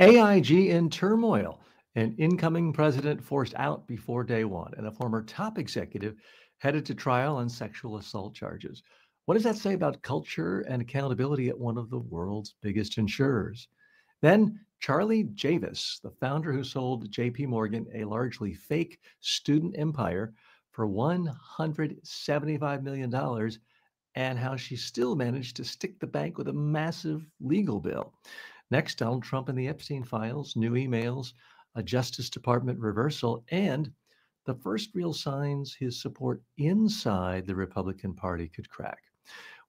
A.I.G in turmoil. An incoming president forced out before day one, and a former top executive headed to trial on sexual assault charges. What does that say about culture and accountability at one of the world's biggest insurers? Then, Charlie Javice, the founder who sold JPMorgan a largely fake student empire for $175 million, and how she still managed to stick the bank with a massive legal bill. Next, Donald Trump and the Epstein files, new emails, a Justice Department reversal, and the first real signs his support inside the Republican Party could crack.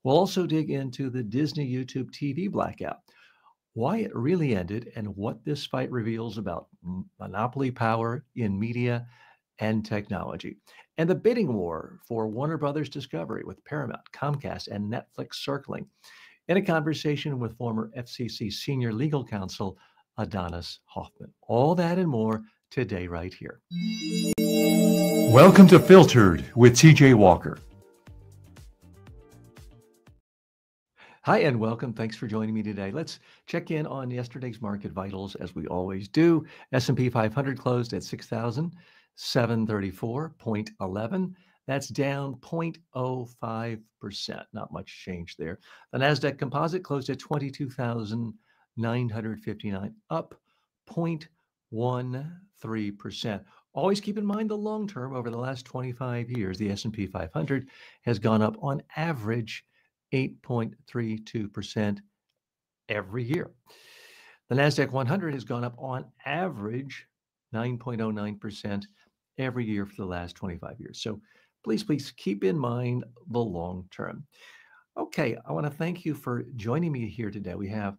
We'll also dig into the Disney YouTube TV blackout, why it really ended, and what this fight reveals about monopoly power in media and technology, and the bidding war for Warner Brothers Discovery with Paramount, Comcast, and Netflix circling, in a conversation with former FCC senior legal counsel Adonis Hoffman. All that and more today, right here. Welcome to Filtered with TJ Walker. Hi, and welcome. Thanks for joining me today. Let's check in on yesterday's market vitals, as we always do. S&P 500 closed at 6,734.11. That's down 0.05%. Not much change there. The NASDAQ Composite closed at 22,959, up 0.13%. Always keep in mind the long term. Over the last 25 years, the S&P 500 has gone up on average 8.32% every year. The NASDAQ 100 has gone up on average 9.09% every year for the last 25 years. So please keep in mind the long term. Okay, I want to thank you for joining me here today. We have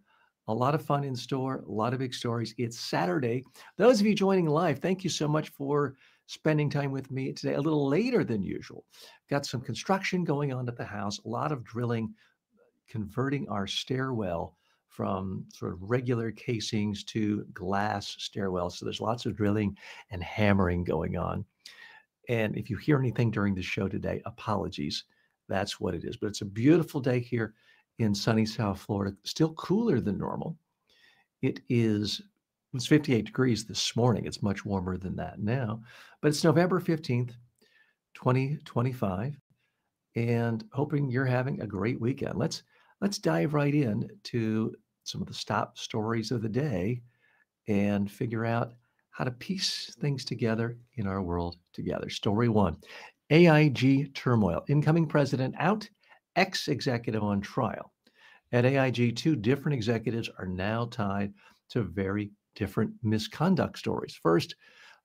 a lot of fun in store, a lot of big stories. It's Saturday. Those of you joining live, thank you so much for spending time with me today, a little later than usual. Got some construction going on at the house, a lot of drilling, converting our stairwell from sort of regular casings to glass stairwells. So there's lots of drilling and hammering going on. And if you hear anything during the show today, apologies. That's what it is. But it's a beautiful day here in sunny South Florida, still cooler than normal. It's 58 degrees this morning. It's much warmer than that now, but it's November 15th, 2025, and hoping you're having a great weekend. Let's dive right in to some of the top stories of the day and figure out how to piece things together in our world together. Story one, A.I.G turmoil. Incoming president out, ex-executive on trial. At A.I.G, two different executives are now tied to very different misconduct stories. First,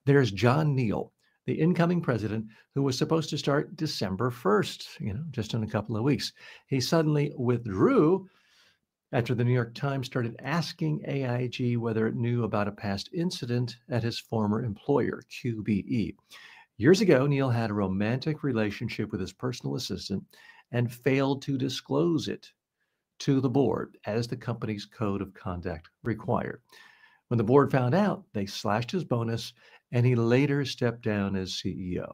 there's John Neal, the incoming president, who was supposed to start December 1st, just in a couple of weeks. He suddenly withdrew after the New York Times started asking A.I.G whether it knew about a past incident at his former employer, QBE. Years ago, Neal had a romantic relationship with his personal assistant and failed to disclose it to the board, as the company's code of conduct required. When the board found out, they slashed his bonus, and he later stepped down as CEO.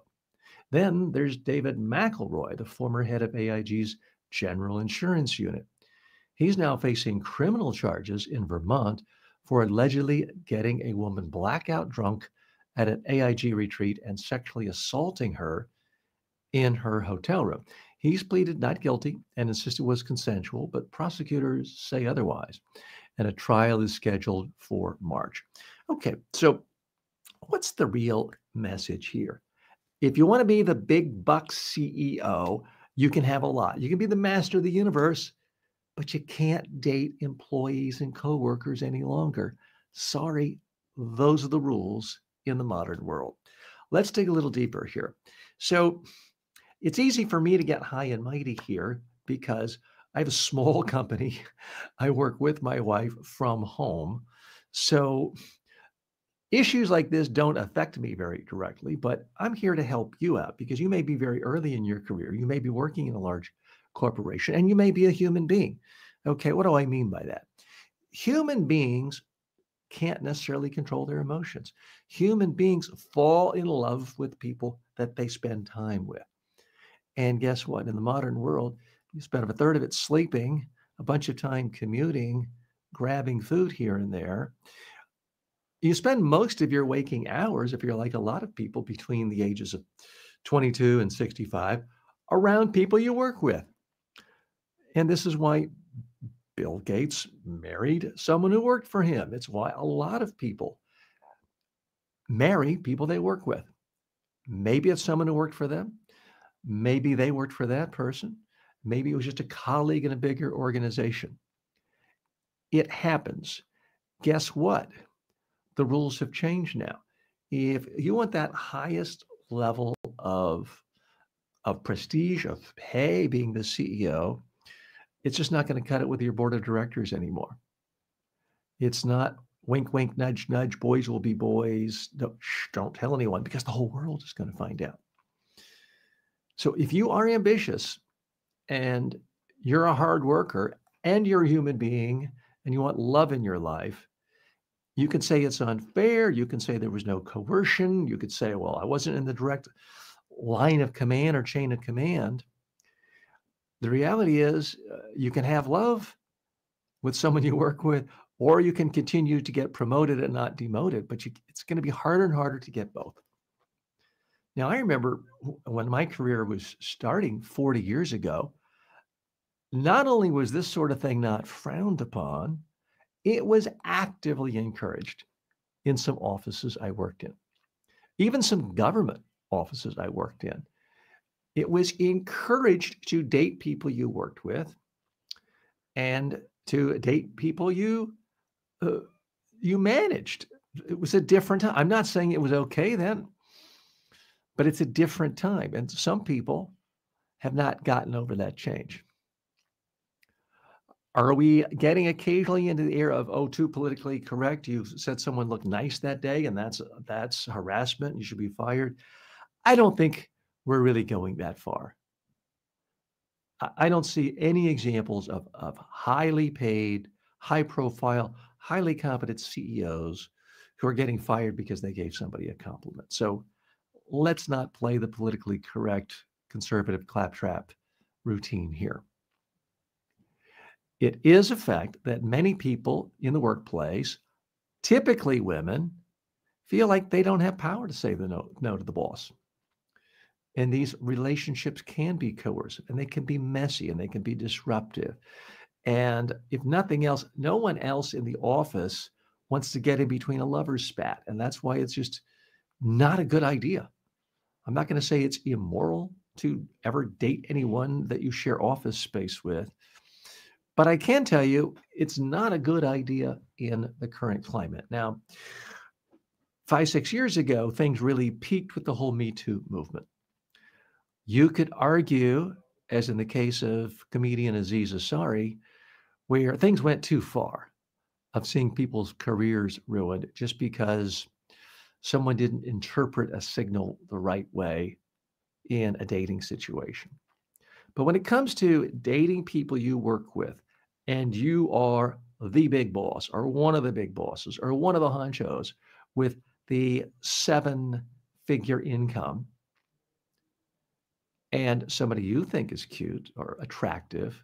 Then there's David McElroy, the former head of A.I.G's General Insurance Unit. He's now facing criminal charges in Vermont for allegedly getting a woman blackout drunk at an A.I.G retreat and sexually assaulting her in her hotel room. He's pleaded not guilty and insisted it was consensual, but prosecutors say otherwise, and a trial is scheduled for March. Okay, so what's the real message here? If you want to be the big bucks CEO, you can have a lot. You can be the master of the universe, but you can't date employees and coworkers any longer. Sorry, those are the rules in the modern world. Let's dig a little deeper here. So it's easy for me to get high and mighty here because I have a small company. I work with my wife from home. So issues like this don't affect me very directly, but I'm here to help you out because you may be very early in your career. You may be working in a large corporation and you may be a human being. Okay, what do I mean by that? Human beings can't necessarily control their emotions. Human beings fall in love with people that they spend time with. And guess what? In the modern world, you spend a third of it sleeping, a bunch of time commuting, grabbing food here and there. You spend most of your waking hours, if you're like a lot of people between the ages of 22 and 65, around people you work with. And this is why Bill Gates married someone who worked for him. It's why a lot of people marry people they work with. Maybe it's someone who worked for them. Maybe they worked for that person. Maybe it was just a colleague in a bigger organization. It happens. Guess what? The rules have changed now. If you want that highest level of prestige, of hey, being the CEO, it's just not going to cut it with your board of directors anymore. It's not wink, wink, nudge, nudge, boys will be boys. Don't tell anyone because the whole world is going to find out. So if you are ambitious and you're a hard worker and you're a human being and you want love in your life, you can say it's unfair. You can say there was no coercion. You could say, well, I wasn't in the direct line of command or chain of command. The reality is you can have love with someone you work with, or you can continue to get promoted and not demoted, but it's going to be harder and harder to get both. Now, I remember when my career was starting 40 years ago, not only was this sort of thing not frowned upon, it was actively encouraged in some offices I worked in, even some government offices I worked in. It was encouraged to date people you worked with and to date people you managed. It was a different time. I'm not saying it was okay then, but it's a different time. And some people have not gotten over that change. Are we getting occasionally into the era of, oh, too politically correct? You said someone looked nice that day, and that's harassment. You should be fired. I don't think we're really going that far. I don't see any examples of highly paid, high profile, highly competent CEOs who are getting fired because they gave somebody a compliment. So let's not play the politically correct conservative claptrap routine here. It is a fact that many people in the workplace, typically women, feel like they don't have power to say the no to the boss. And these relationships can be coercive and they can be messy and they can be disruptive. And if nothing else, no one else in the office wants to get in between a lover's spat. And that's why it's just not a good idea. I'm not going to say it's immoral to ever date anyone that you share office space with, but I can tell you it's not a good idea in the current climate. Now, 5-6 years ago, things really peaked with the whole Me Too movement. You could argue, as in the case of comedian Aziz Ansari, where things went too far of seeing people's careers ruined just because someone didn't interpret a signal the right way in a dating situation. But when it comes to dating people you work with, and you are the big boss or one of the big bosses or one of the honchos with the 7-figure income, and somebody you think is cute or attractive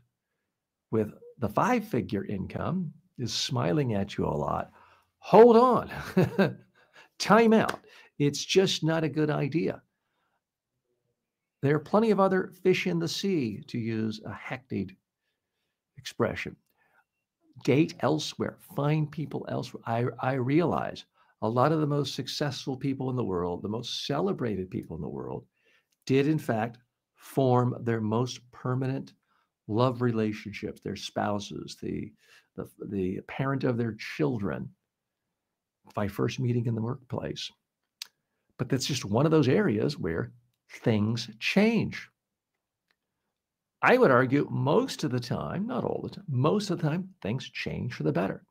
with the 5-figure income is smiling at you a lot, hold on. Time out. It's just not a good idea. There are plenty of other fish in the sea, to use a hackneyed expression. Date elsewhere, find people elsewhere. I realize a lot of the most successful people in the world, the most celebrated people in the world, did in fact form their most permanent love relationships, their spouses, the parent of their children by first meeting in the workplace. But that's just one of those areas where things change. I would argue most of the time, not all the time, most of the time, things change for the better.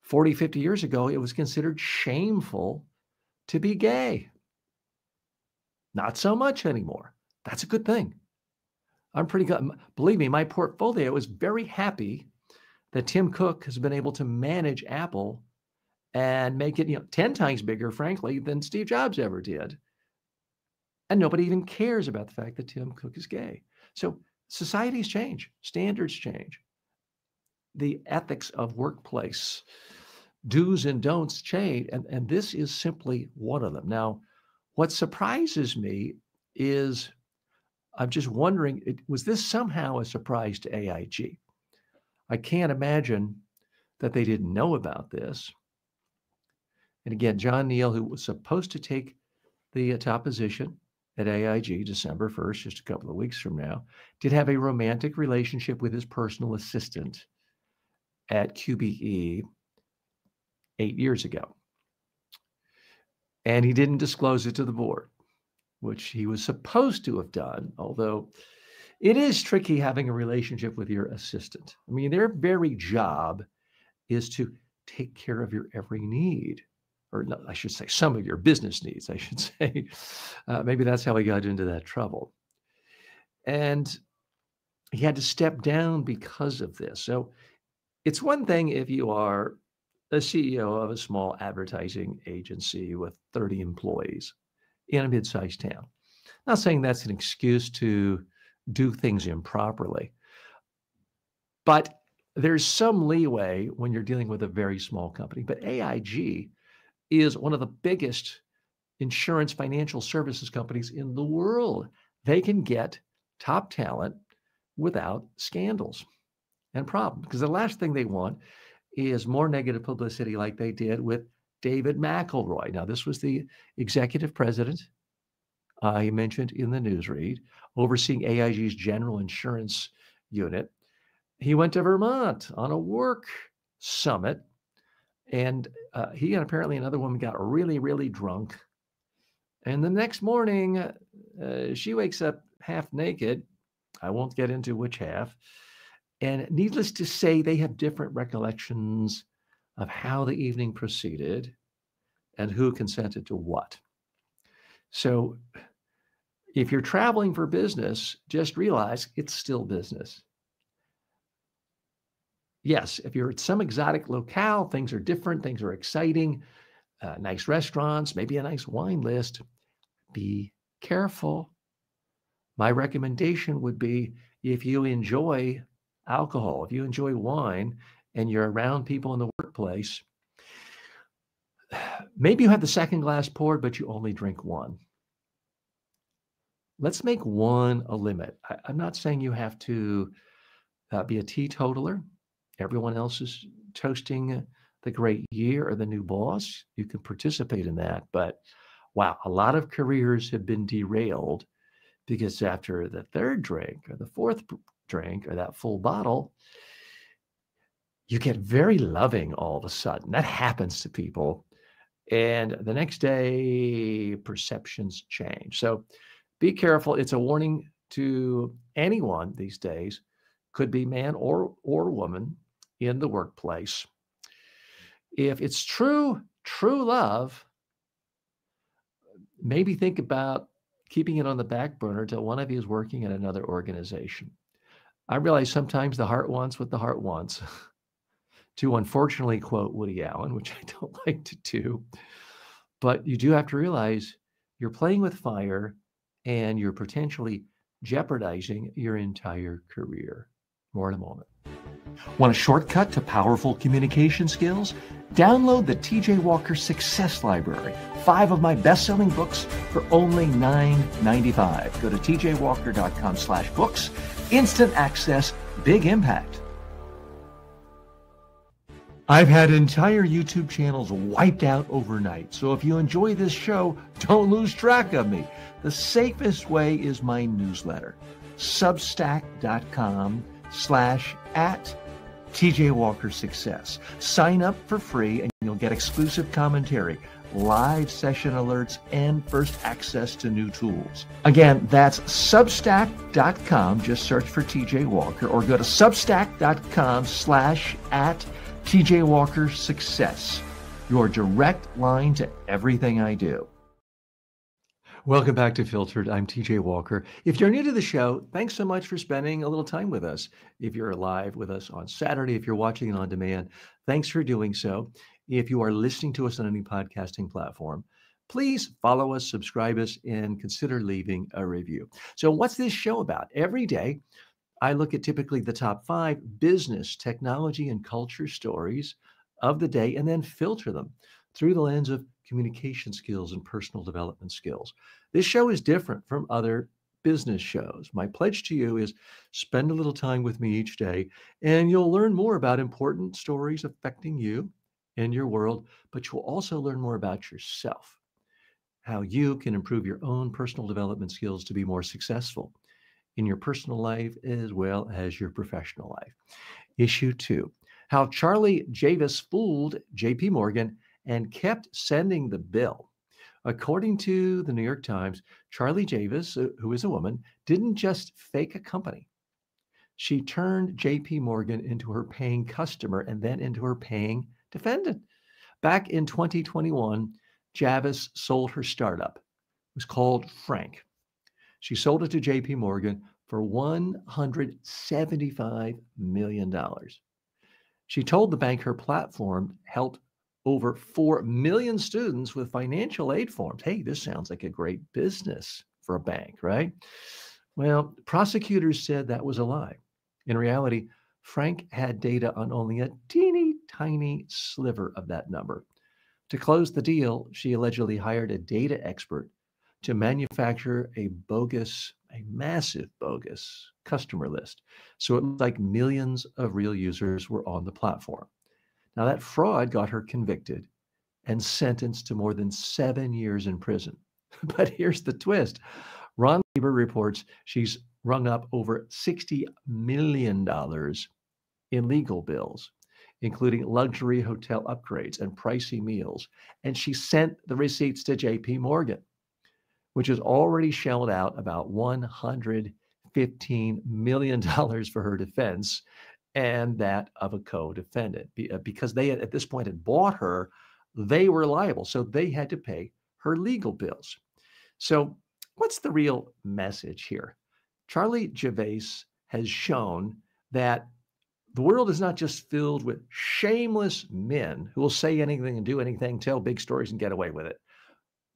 40, 50 years ago, it was considered shameful to be gay. Not so much anymore. That's a good thing. I'm pretty good. Believe me, my portfolio is very happy that Tim Cook has been able to manage Apple and make it, 10 times bigger, frankly, than Steve Jobs ever did. And nobody even cares about the fact that Tim Cook is gay. So societies change, standards change. The ethics of workplace do's and don'ts change. And this is simply one of them. Now, what surprises me is I'm just wondering, was this somehow a surprise to AIG? I can't imagine that they didn't know about this. And again, John Neal, who was supposed to take the top position at AIG December 1st, just a couple of weeks from now, did have a romantic relationship with his personal assistant at QBE 8 years ago. And he didn't disclose it to the board, which he was supposed to have done, although it is tricky having a relationship with your assistant. I mean, their very job is to take care of your every need, or no, I should say some of your business needs, I should say. Maybe that's how he got into that trouble. And he had to step down because of this. So it's one thing if you are a CEO of a small advertising agency with 30 employees in a mid-sized town. Not saying that's an excuse to do things improperly, but there's some leeway when you're dealing with a very small company. But AIG is one of the biggest insurance financial services companies in the world. They can get top talent without scandals and problems, because the last thing they want is more negative publicity like they did with David McElroy. Now, this was the executive president I mentioned in the newsread, overseeing AIG's general insurance unit. He went to Vermont on a work summit, and he and apparently another woman got really, really drunk. And the next morning, she wakes up half naked. I won't get into which half. And needless to say, they have different recollections of how the evening proceeded and who consented to what. So if you're traveling for business, just realize it's still business. Yes, if you're at some exotic locale, things are different, things are exciting, nice restaurants, maybe a nice wine list. Be careful. My recommendation would be, if you enjoy alcohol, if you enjoy wine and you're around people in the workplace, maybe you have the second glass poured, but you only drink one. Let's make one a limit. I'm not saying you have to be a teetotaler. Everyone else is toasting the great year or the new boss. You can participate in that. But wow, a lot of careers have been derailed because after the third drink or the fourth drink or that full bottle, you get very loving all of a sudden. That happens to people. And the next day, perceptions change. So be careful. It's a warning to anyone these days, could be man or woman in the workplace. If it's true love, maybe think about keeping it on the back burner till one of you is working at another organization. I realize sometimes the heart wants what the heart wants. To unfortunately quote Woody Allen, which I don't like to do, but you do have to realize you're playing with fire and you're potentially jeopardizing your entire career. More in a moment. Want a shortcut to powerful communication skills? Download the TJ Walker Success Library, 5 of my best-selling books for only $9.95. Go to tjwalker.com/books. Instant access, big impact. I've had entire YouTube channels wiped out overnight, so if you enjoy this show, don't lose track of me. The safest way is my newsletter, substack.com/@TJWalkerSuccess. Sign up for free and you'll get exclusive commentary, live session alerts, and first access to new tools. Again, that's substack.com. Just search for TJ Walker or go to substack.com/@TJWalkerSuccess. Your direct line to everything I do. Welcome back to Filtered. I'm TJ Walker. If you're new to the show, thanks so much for spending a little time with us. If you're live with us on Saturday, if you're watching on demand, thanks for doing so. If you are listening to us on any podcasting platform, please follow us, subscribe us, and consider leaving a review. So what's this show about? Every day, I look at typically the top 5 business, technology, and culture stories of the day and then filter them through the lens of communication skills and personal development skills. This show is different from other business shows. My pledge to you is spend a little time with me each day, and you'll learn more about important stories affecting you and your world, but you'll also learn more about yourself, how you can improve your own personal development skills to be more successful in your personal life as well as your professional life. Issue 2, how Charlie Javice fooled JPMorgan and kept sending the bill. According to the New York Times, Charlie Javice, who is a woman, didn't just fake a company. She turned JPMorgan into her paying customer and then into her paying defendant. Back in 2021, Javice sold her startup. It was called Frank. She sold it to JPMorgan for $175 million. She told the bank her platform helped over 4 million students with financial aid forms. Hey, this sounds like a great business for a bank, right? Well, prosecutors said that was a lie. In reality, Frank had data on only a teeny tiny sliver of that number. To close the deal, she allegedly hired a data expert to manufacture a massive bogus customer list. So it looked like millions of real users were on the platform. Now, that fraud got her convicted and sentenced to more than 7 years in prison. But here's the twist. Ron Lieber reports she's rung up over $60 million in legal bills, including luxury hotel upgrades and pricey meals. And she sent the receipts to JP Morgan, which has already shelled out about $115 million for her defense and that of a co-defendant. Because they at this point had bought her, they were liable. So they had to pay her legal bills. So what's the real message here? Charlie Javice has shown that the world is not just filled with shameless men who will say anything and do anything, tell big stories and get away with it.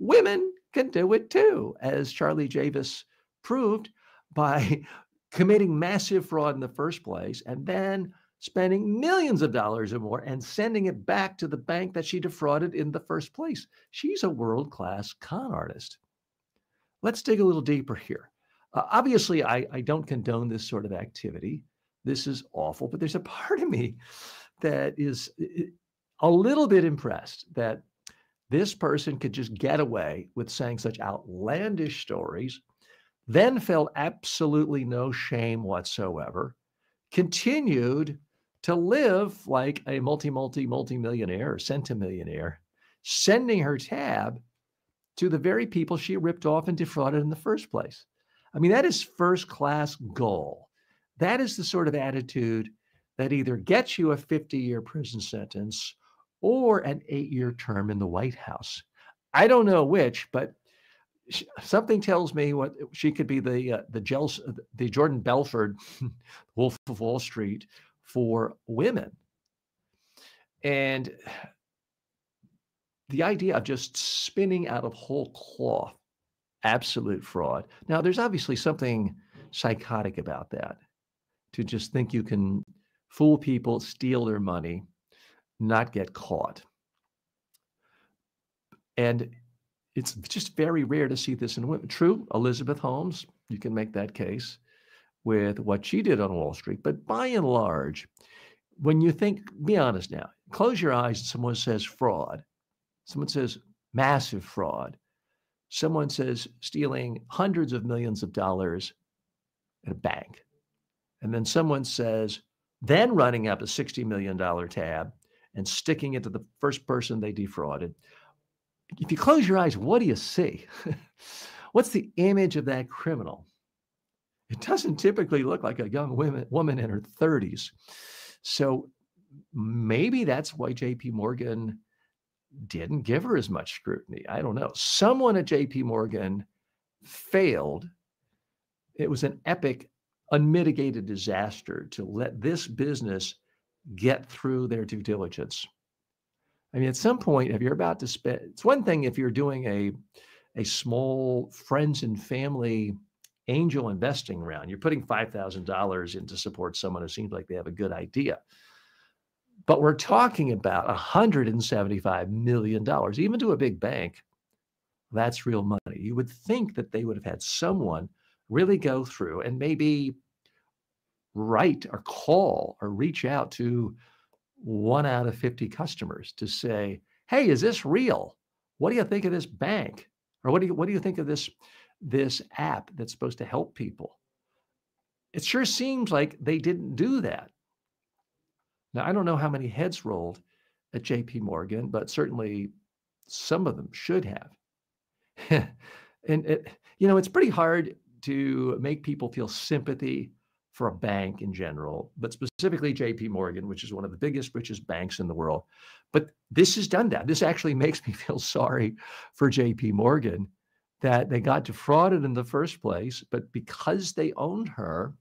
Women can do it too, as Charlie Javice proved by committing massive fraud in the first place and then spending millions of dollars or more and sending it back to the bank that she defrauded in the first place. She's a world-class con artist. Let's dig a little deeper here. Obviously, I don't condone this sort of activity. This is awful, but there's a part of me that is a little bit impressed that this person could just get away with saying such outlandish stories, then felt absolutely no shame whatsoever, continued to live like a multi-millionaire or centimillionaire, sending her tab to the very people she ripped off and defrauded in the first place. I mean, that is first-class goal. That is the sort of attitude that either gets you a 50-year prison sentence or an 8-year term in the White House. I don't know which, but something tells me what she could be the Jordan Belford, Wolf of Wall Street for women. And the idea of just spinning out of whole cloth absolute fraud. Now, there's obviously something psychotic about that, to just think you can fool people, steal their money, not get caught. And it's just very rare to see this in women. True, Elizabeth Holmes, you can make that case with what she did on Wall Street. But by and large, when you think, be honest now, close your eyes and someone says fraud, someone says massive fraud, someone says stealing hundreds of millions of dollars at a bank, and then someone says, then running up a $60 million tab and sticking it to the first person they defrauded. If you close your eyes, what do you see? What's the image of that criminal? It doesn't typically look like a young woman in her 30s. So maybe that's why JP Morgan didn't give her as much scrutiny. I don't know. Someone at JP Morgan failed. It was an epic, unmitigated disaster to let this business get through their due diligence. I mean, at some point, if you're about to spend, it's one thing if you're doing a small friends and family angel investing round, you're putting $5,000 in to support someone who seems like they have a good idea. But we're talking about $175 million, even to a big bank. That's real money. You would think that they would have had someone really go through and maybe write or call or reach out to 1 out of 50 customers to say, "Hey, is this real? What do you think of this bank? Or what do you think of this app that's supposed to help people?" It sure seems like they didn't do that. Now, I don't know how many heads rolled at JPMorgan, but certainly some of them should have. And it's pretty hard to make people feel sympathy for a bank in general, but specifically JPMorgan, which is one of the biggest, richest banks in the world. But this has done that. This actually makes me feel sorry for JPMorgan that they got defrauded in the first place, but because they owned her,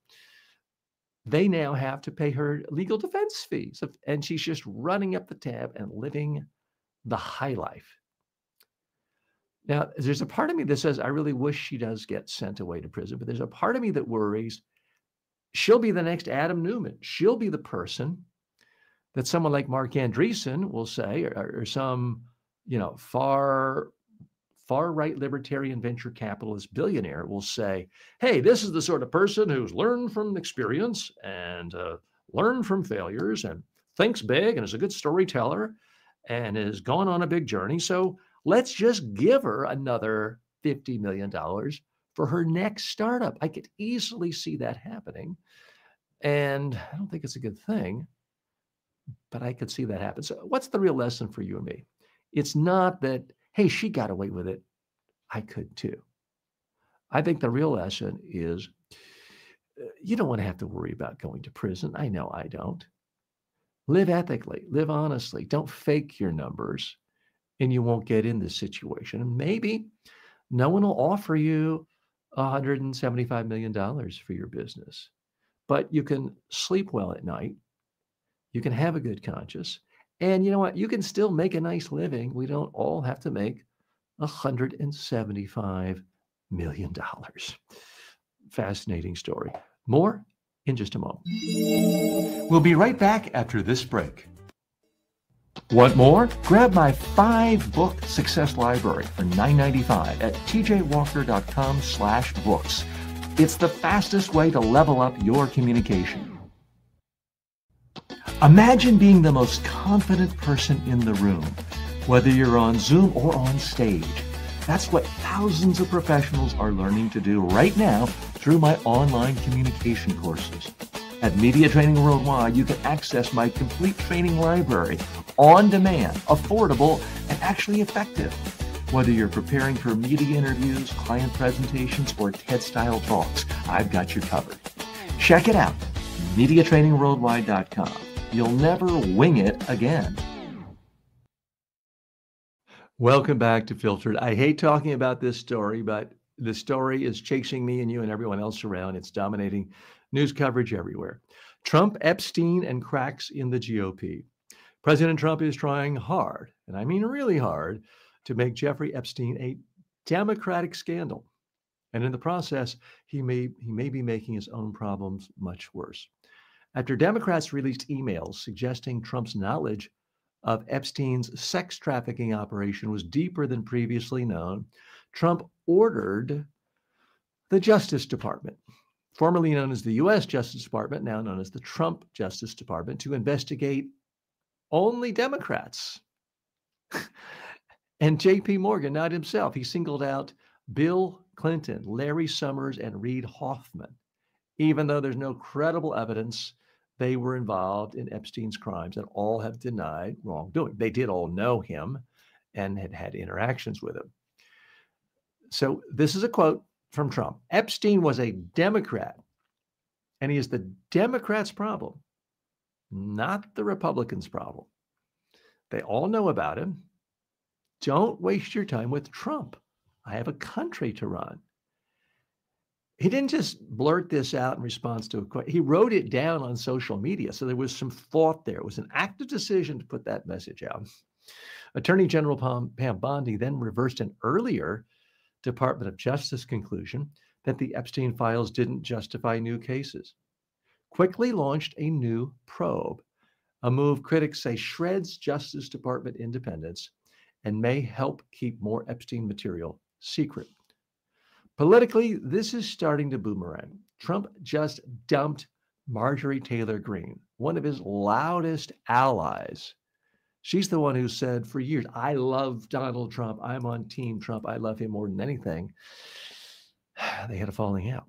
they now have to pay her legal defense fees. And she's just running up the tab and living the high life. Now, there's a part of me that says, I really wish she does get sent away to prison, but there's a part of me that worries she'll be the next Adam Newman. She'll be the person that someone like Mark Andreessen will say, or some, far right libertarian venture capitalist billionaire will say, hey, this is the sort of person who's learned from experience and learned from failures and thinks big and is a good storyteller and has gone on a big journey. So let's just give her another $50 million for her next startup. I could easily see that happening. And I don't think it's a good thing, but I could see that happen. So what's the real lesson for you and me? It's not that, hey, she got away with it. I could too. I think the real lesson is you don't want to have to worry about going to prison. I know I don't. Live ethically, live honestly. Don't fake your numbers and you won't get in this situation. And maybe no one will offer you $175 million for your business, but you can sleep well at night. You can have a good conscience. And you know what? You can still make a nice living. We don't all have to make $175 million. Fascinating story. More in just a moment. We'll be right back after this break. Want more? Grab my 5-book success library for $9.95 at tjwalker.com/books. It's the fastest way to level up your communication. Imagine being the most confident person in the room, whether you're on Zoom or on stage. That's what thousands of professionals are learning to do right now through my online communication courses. At Media Training Worldwide, you can access my complete training library on demand, affordable, and actually effective. Whether you're preparing for media interviews, client presentations, or TED-style talks, I've got you covered. Check it out, MediaTrainingWorldwide.com. You'll never wing it again. Welcome back to Filtered. I hate talking about this story, but the story is chasing me and you and everyone else around. It's dominating news coverage everywhere. Trump, Epstein, and cracks in the GOP. President Trump is trying hard, and I mean really hard, to make Jeffrey Epstein a Democratic scandal. And in the process, he may be making his own problems much worse. After Democrats released emails suggesting Trump's knowledge of Epstein's sex trafficking operation was deeper than previously known, Trump ordered the Justice Department, formerly known as the U.S. Justice Department, now known as the Trump Justice Department, to investigate only Democrats. And JPMorgan, not himself. He singled out Bill Clinton, Larry Summers, and Reid Hoffman, even though there's no credible evidence they were involved in Epstein's crimes, and all have denied wrongdoing. They did all know him and had had interactions with him. So this is a quote from Trump. Epstein was a Democrat, and he is the Democrats' problem, not the Republicans' problem. They all know about him. Don't waste your time with Trump. I have a country to run. He didn't just blurt this out in response to a question. He wrote it down on social media. So there was some thought there. It was an active decision to put that message out. Attorney General Pam Bondi then reversed an earlier Department of Justice conclusion that the Epstein files didn't justify new cases, quickly launched a new probe. a move critics say shreds Justice Department independence and may help keep more Epstein material secret. Politically, this is starting to boomerang. Trump just dumped Marjorie Taylor Greene, one of his loudest allies. She's the one who said for years, I love Donald Trump. I'm on Team Trump. I love him more than anything. They had a falling out.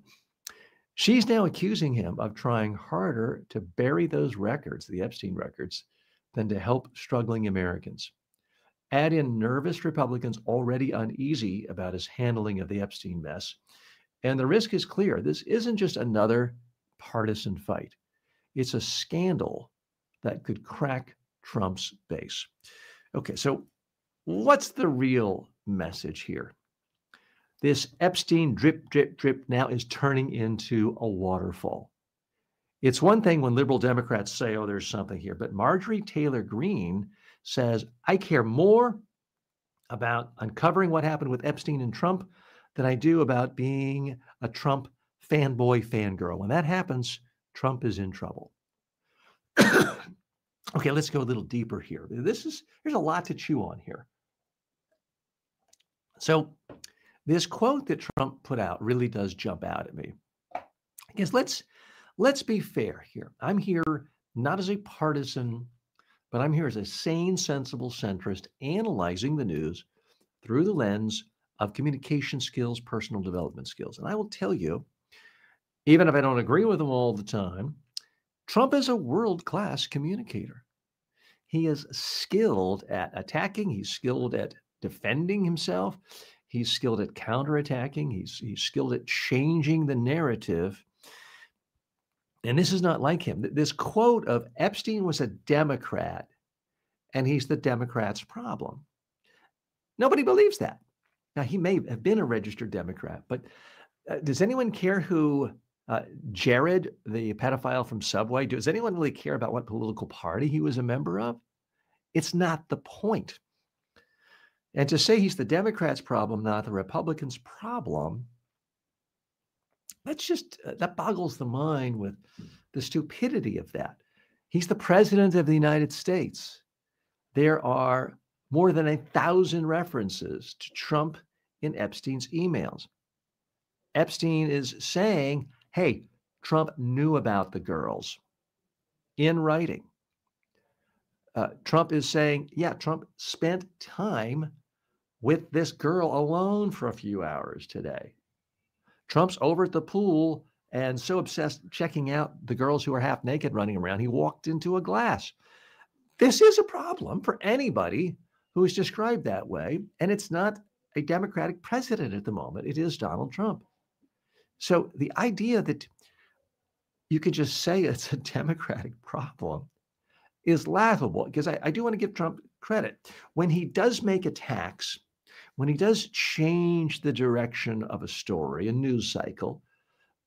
She's now accusing him of trying harder to bury those records, the Epstein records, than to help struggling Americans. Add in nervous Republicans already uneasy about his handling of the Epstein mess, and the risk is clear. This isn't just another partisan fight. It's a scandal that could crack Trump's base. Okay, so what's the real message here? This Epstein drip, drip, drip now is turning into a waterfall. It's one thing when liberal Democrats say, oh, there's something here, but Marjorie Taylor Greene says, I care more about uncovering what happened with Epstein and Trump than I do about being a Trump fanboy fangirl. When that happens, Trump is in trouble. Okay, let's go a little deeper here. There's a lot to chew on here. So this quote that Trump put out really does jump out at me. Because let's be fair here. I'm here not as a partisan, but I'm here as a sane, sensible centrist analyzing the news through the lens of communication skills, personal development skills. And I will tell you, even if I don't agree with him all the time, Trump is a world-class communicator. He is skilled at attacking. He's skilled at defending himself. He's skilled at counterattacking. He's skilled at changing the narrative. And this is not like him. This quote of Epstein was a Democrat and he's the Democrats' problem. Nobody believes that. Now, he may have been a registered Democrat, but does anyone care who Jared, the pedophile from Subway, does anyone really care about what political party he was a member of? It's not the point. And to say he's the Democrats' problem, not the Republicans' problem, that boggles the mind with the stupidity of that. He's the president of the United States. There are more than 1,000 references to Trump in Epstein's emails. Epstein is saying, hey, Trump knew about the girls in writing. Trump is saying, yeah, Trump spent time with this girl alone for a few hours today. Trump's over at the pool and so obsessed checking out the girls who are half naked running around, he walked into a glass. This is a problem for anybody who is described that way. And it's not a Democratic president at the moment. It is Donald Trump. So the idea that you could just say it's a Democratic problem is laughable, because I do want to give Trump credit. When he does make attacks, when he does change the direction of a story, a news cycle,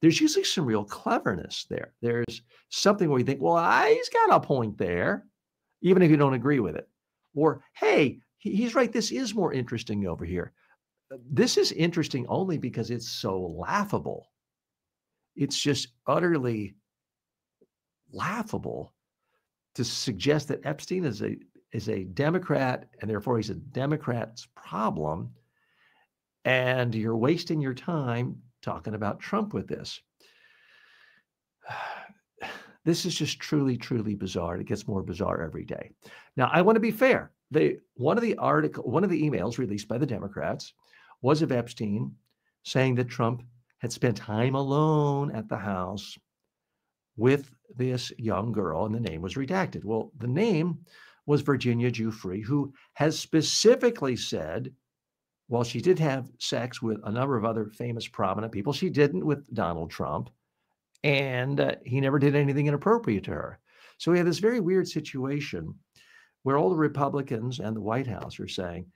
there's usually some real cleverness there. There's something where you think, well, he's got a point there, even if you don't agree with it. Or, hey, he's right, this is more interesting over here. This is interesting only because it's so laughable. It's just utterly laughable to suggest that Epstein is a Democrat and therefore he's a Democrat's problem, and you're wasting your time talking about Trump with this. This is just truly, truly bizarre. It gets more bizarre every day. Now, I want to be fair. One of the emails released by the Democrats was of Epstein saying that Trump had spent time alone at the house with this young girl, and the name was redacted. Well, the name was Virginia Giuffre, who has specifically said, while she did have sex with a number of other famous prominent people, she didn't with Donald Trump, and he never did anything inappropriate to her. So we have this very weird situation where all the Republicans and the White House are saying,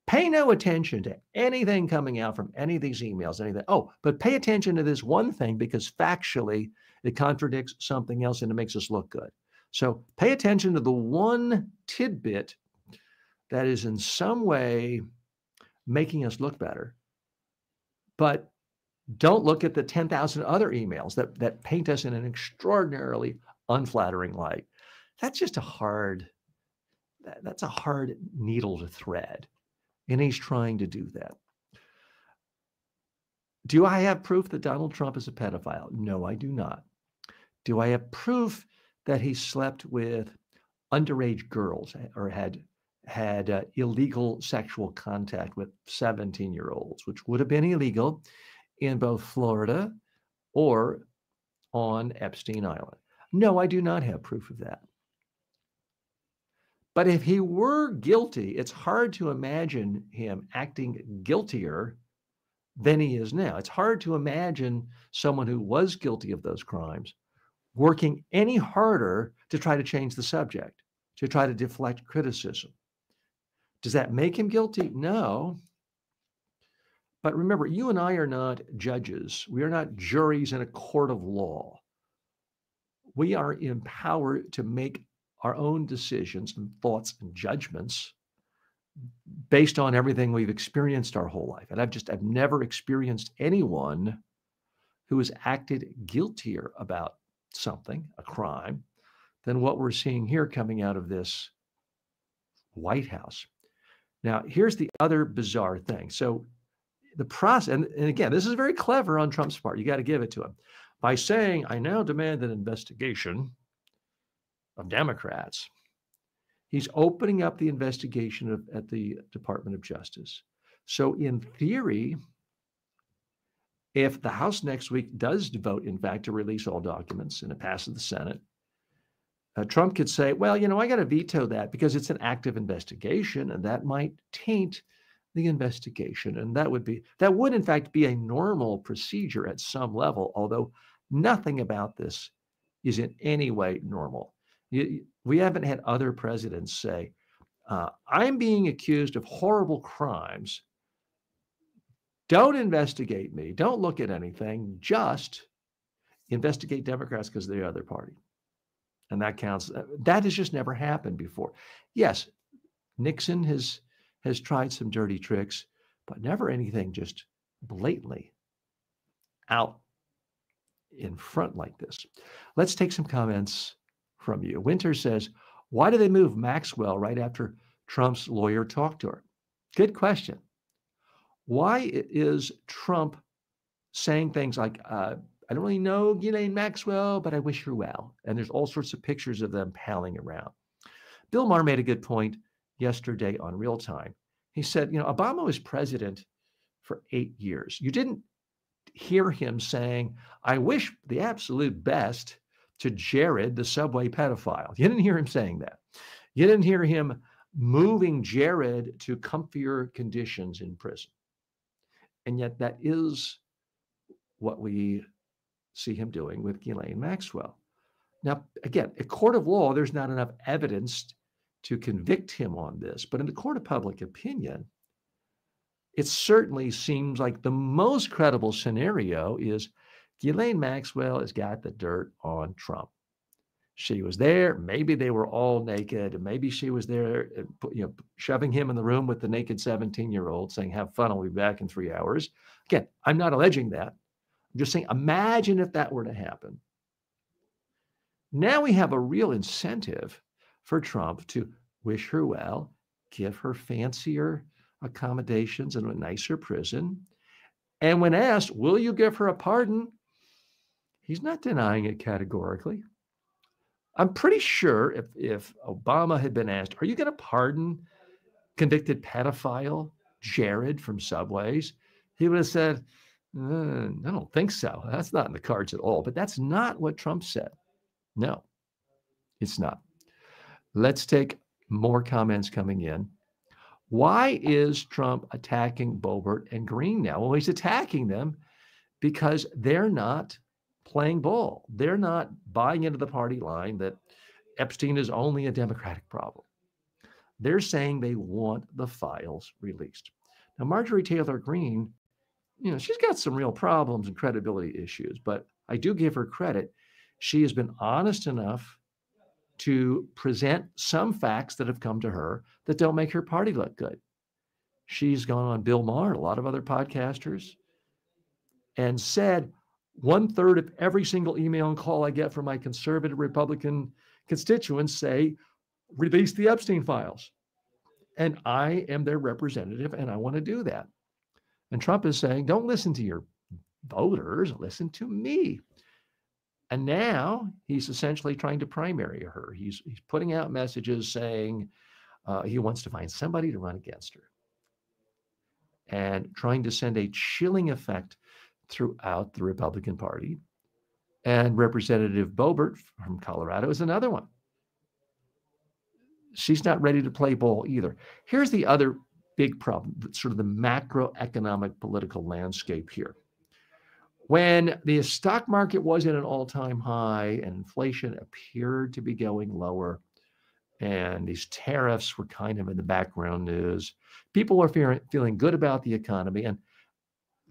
pay no attention to anything coming out from any of these emails, anything. Oh, but pay attention to this one thing because factually it contradicts something else and it makes us look good. So pay attention to the one tidbit that is in some way making us look better, but don't look at the 10,000 other emails that paint us in an extraordinarily unflattering light. That's just a hard, that's a hard needle to thread. And he's trying to do that. Do I have proof that Donald Trump is a pedophile? No, I do not. Do I have proof that he slept with underage girls or had illegal sexual contact with 17-year-olds, which would have been illegal in both Florida or on Epstein Island? No, I do not have proof of that. But if he were guilty, it's hard to imagine him acting guiltier than he is now. It's hard to imagine someone who was guilty of those crimes working any harder to try to change the subject, to try to deflect criticism. Does that make him guilty? No. But remember, you and I are not judges. We are not juries in a court of law. We are empowered to make our own decisions and thoughts and judgments based on everything we've experienced our whole life. And I've never experienced anyone who has acted guiltier about something, a crime, than what we're seeing here coming out of this White House. Now, here's the other bizarre thing. So the process, and again, this is very clever on Trump's part. You got to give it to him. By saying, I now demand an investigation of Democrats, he's opening up the investigation at the Department of Justice. So in theory, if the House next week does vote, in fact, to release all documents and it passes the Senate, Trump could say, well, I got to veto that because it's an active investigation and that might taint the investigation. And that would in fact be a normal procedure at some level, although nothing about this is in any way normal. We haven't had other presidents say, I'm being accused of horrible crimes. Don't investigate me. Don't look at anything. Just investigate Democrats because they're the other party. And that counts. That has just never happened before. Yes, Nixon has tried some dirty tricks, but never anything just blatantly out in front like this. Let's take some comments from you. Winter says, why do they move Maxwell right after Trump's lawyer talked to her? Good question. Why is Trump saying things like, I don't really know Ghislaine Maxwell, but I wish her well. And there's all sorts of pictures of them palling around. Bill Maher made a good point yesterday on Real Time. He said, Obama was president for 8 years. You didn't hear him saying, I wish the absolute best to Jared, the subway pedophile. You didn't hear him saying that. You didn't hear him moving Jared to comfier conditions in prison. And yet that is what we see him doing with Ghislaine Maxwell. Now, again, a court of law, there's not enough evidence to convict him on this, but in the court of public opinion, it certainly seems like the most credible scenario is Ghislaine Maxwell has got the dirt on Trump. She was there. Maybe they were all naked. And maybe she was there, shoving him in the room with the naked 17-year-old saying, have fun. I'll be back in 3 hours. Again, I'm not alleging that. I'm just saying, imagine if that were to happen. Now we have a real incentive for Trump to wish her well, give her fancier accommodations and a nicer prison. And when asked, will you give her a pardon? He's not denying it categorically. I'm pretty sure if Obama had been asked, are you going to pardon convicted pedophile Jared from Subways? He would have said, I don't think so. That's not in the cards at all. But that's not what Trump said. No, it's not. Let's take more comments coming in. Why is Trump attacking Boebert and Green now? Well, he's attacking them because they're not playing ball. They're not buying into the party line that Epstein is only a Democratic problem. They're saying they want the files released. Now, Marjorie Taylor Greene, she's got some real problems and credibility issues, but I do give her credit. She has been honest enough to present some facts that have come to her that don't make her party look good. She's gone on Bill Maher, a lot of other podcasters, and said 1/3 of every single email and call I get from my conservative Republican constituents say, release the Epstein files. And I am their representative, and I want to do that. And Trump is saying, don't listen to your voters, listen to me. And now he's essentially trying to primary her. He's putting out messages saying he wants to find somebody to run against her and trying to send a chilling effect throughout the Republican Party. And Representative Boebert from Colorado is another one. She's not ready to play ball either. Here's the other big problem, sort of the macroeconomic political landscape here. When the stock market was at an all-time high and inflation appeared to be going lower, and these tariffs were kind of in the background news, people were feeling good about the economy, and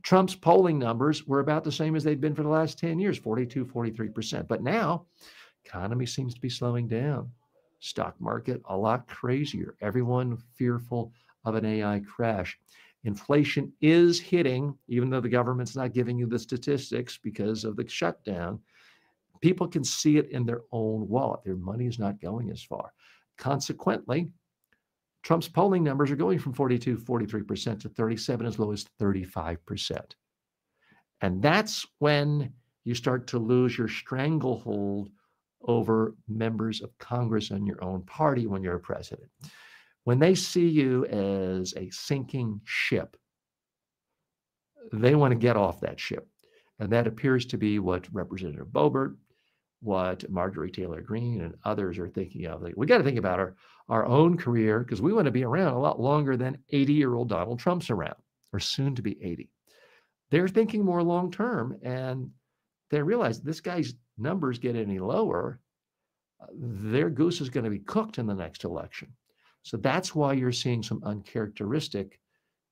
Trump's polling numbers were about the same as they'd been for the last 10 years, 42, 43%. But now, economy seems to be slowing down. Stock market, a lot crazier. Everyone fearful of an AI crash. Inflation is hitting, even though the government's not giving you the statistics because of the shutdown. People can see it in their own wallet. Their money is not going as far. Consequently, Trump's polling numbers are going from 42, 43% to 37, as low as 35%. And that's when you start to lose your stranglehold over members of Congress and your own party when you're a president. When they see you as a sinking ship, they want to get off that ship. And that appears to be what Representative Boebert, what Marjorie Taylor Greene and others are thinking of. Like, we got to think about our own career because we want to be around a lot longer than 80-year-old Donald Trump's around, or soon to be 80. They're thinking more long term, and they realize this guy's numbers get any lower, their goose is going to be cooked in the next election. So that's why you're seeing some uncharacteristic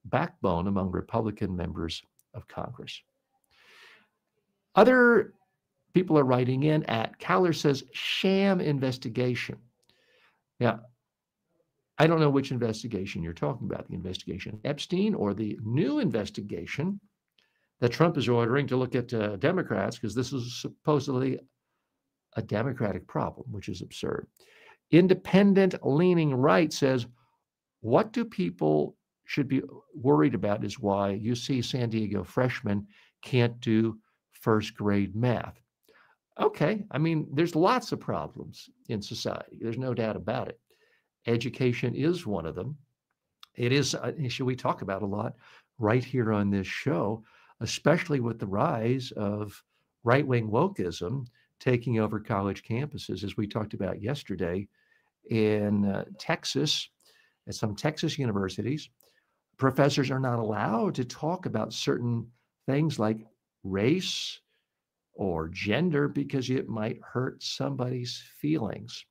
backbone among Republican members of Congress. Other people are writing in at Cowler says sham investigation. Yeah, I don't know which investigation you're talking about, the investigation Epstein or the new investigation that Trump is ordering to look at Democrats, because this is supposedly a Democratic problem, which is absurd. Independent leaning right says, what do people should be worried about is why you see San Diego freshmen can't do first grade math. Okay, I mean, there's lots of problems in society. There's no doubt about it. Education is one of them. It is an issue we talk about a lot right here on this show, especially with the rise of right-wing wokeism taking over college campuses, as we talked about yesterday in Texas, at some Texas universities. Professors are not allowed to talk about certain things like race or gender because it might hurt somebody's feelings,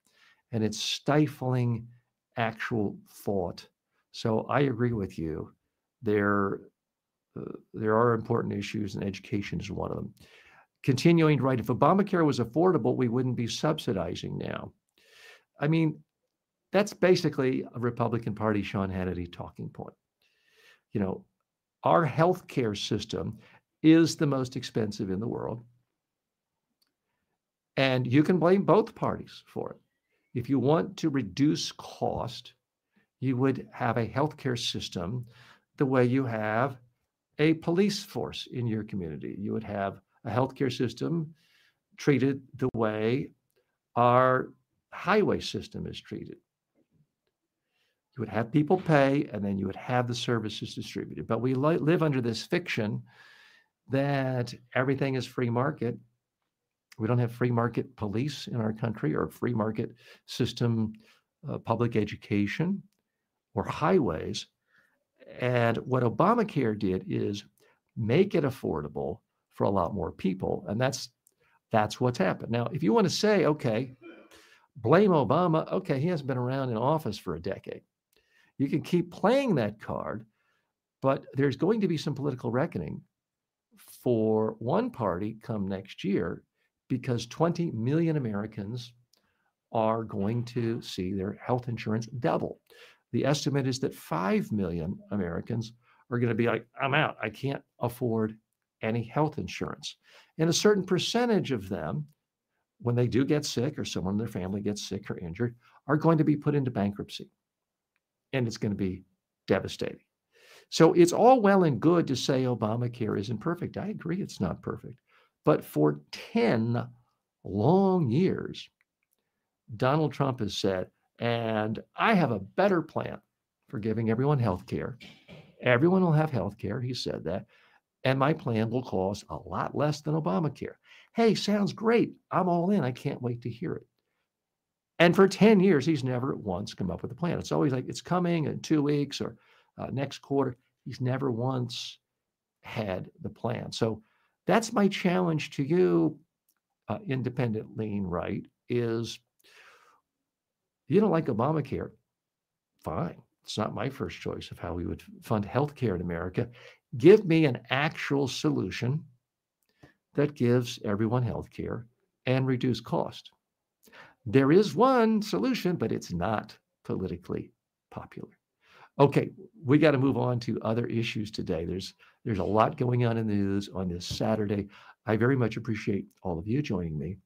and it's stifling actual thought. So I agree with you. There are important issues, and education is one of them. Continuing to write, if Obamacare was affordable, we wouldn't be subsidizing now. I mean, that's basically a Republican Party Sean Hannity talking point. You know, our healthcare system is the most expensive in the world. And you can blame both parties for it. If you want to reduce cost, you would have a healthcare system the way you have a police force in your community. You would have a healthcare system treated the way our highway system is treated. You would have people pay, and then you would have the services distributed. But we live under this fiction that everything is free market. We don't have free market police in our country, or free market system, public education, or highways. And what Obamacare did is make it affordable for a lot more people. And that's what's happened. Now, if you want to say, okay, blame Obama, okay, he hasn't been around in office for a decade. You can keep playing that card, but there's going to be some political reckoning for one party come next year, because 20 million Americans are going to see their health insurance double. The estimate is that 5 million Americans are going to be like, I'm out. I can't afford any health insurance. And a certain percentage of them when they do get sick or someone in their family gets sick or injured, are going to be put into bankruptcy. And it's going to be devastating. So it's all well and good to say Obamacare isn't perfect. I agree it's not perfect. But for 10 long years, Donald Trump has said, and I have a better plan for giving everyone health care. Everyone will have health care. He said that. And my plan will cost a lot less than Obamacare. Hey, sounds great. I'm all in. I can't wait to hear it. And for 10 years, he's never once come up with a plan. It's always like, it's coming in 2 weeks or next quarter. He's never once had the plan. So that's my challenge to you, independent lean right, is you don't like Obamacare. Fine. It's not my first choice of how we would fund healthcare in America. Give me an actual solution that gives everyone healthcare and reduce cost. There is one solution, but it's not politically popular. Okay, we got to move on to other issues today. There's a lot going on in the news on this Saturday. I very much appreciate all of you joining me.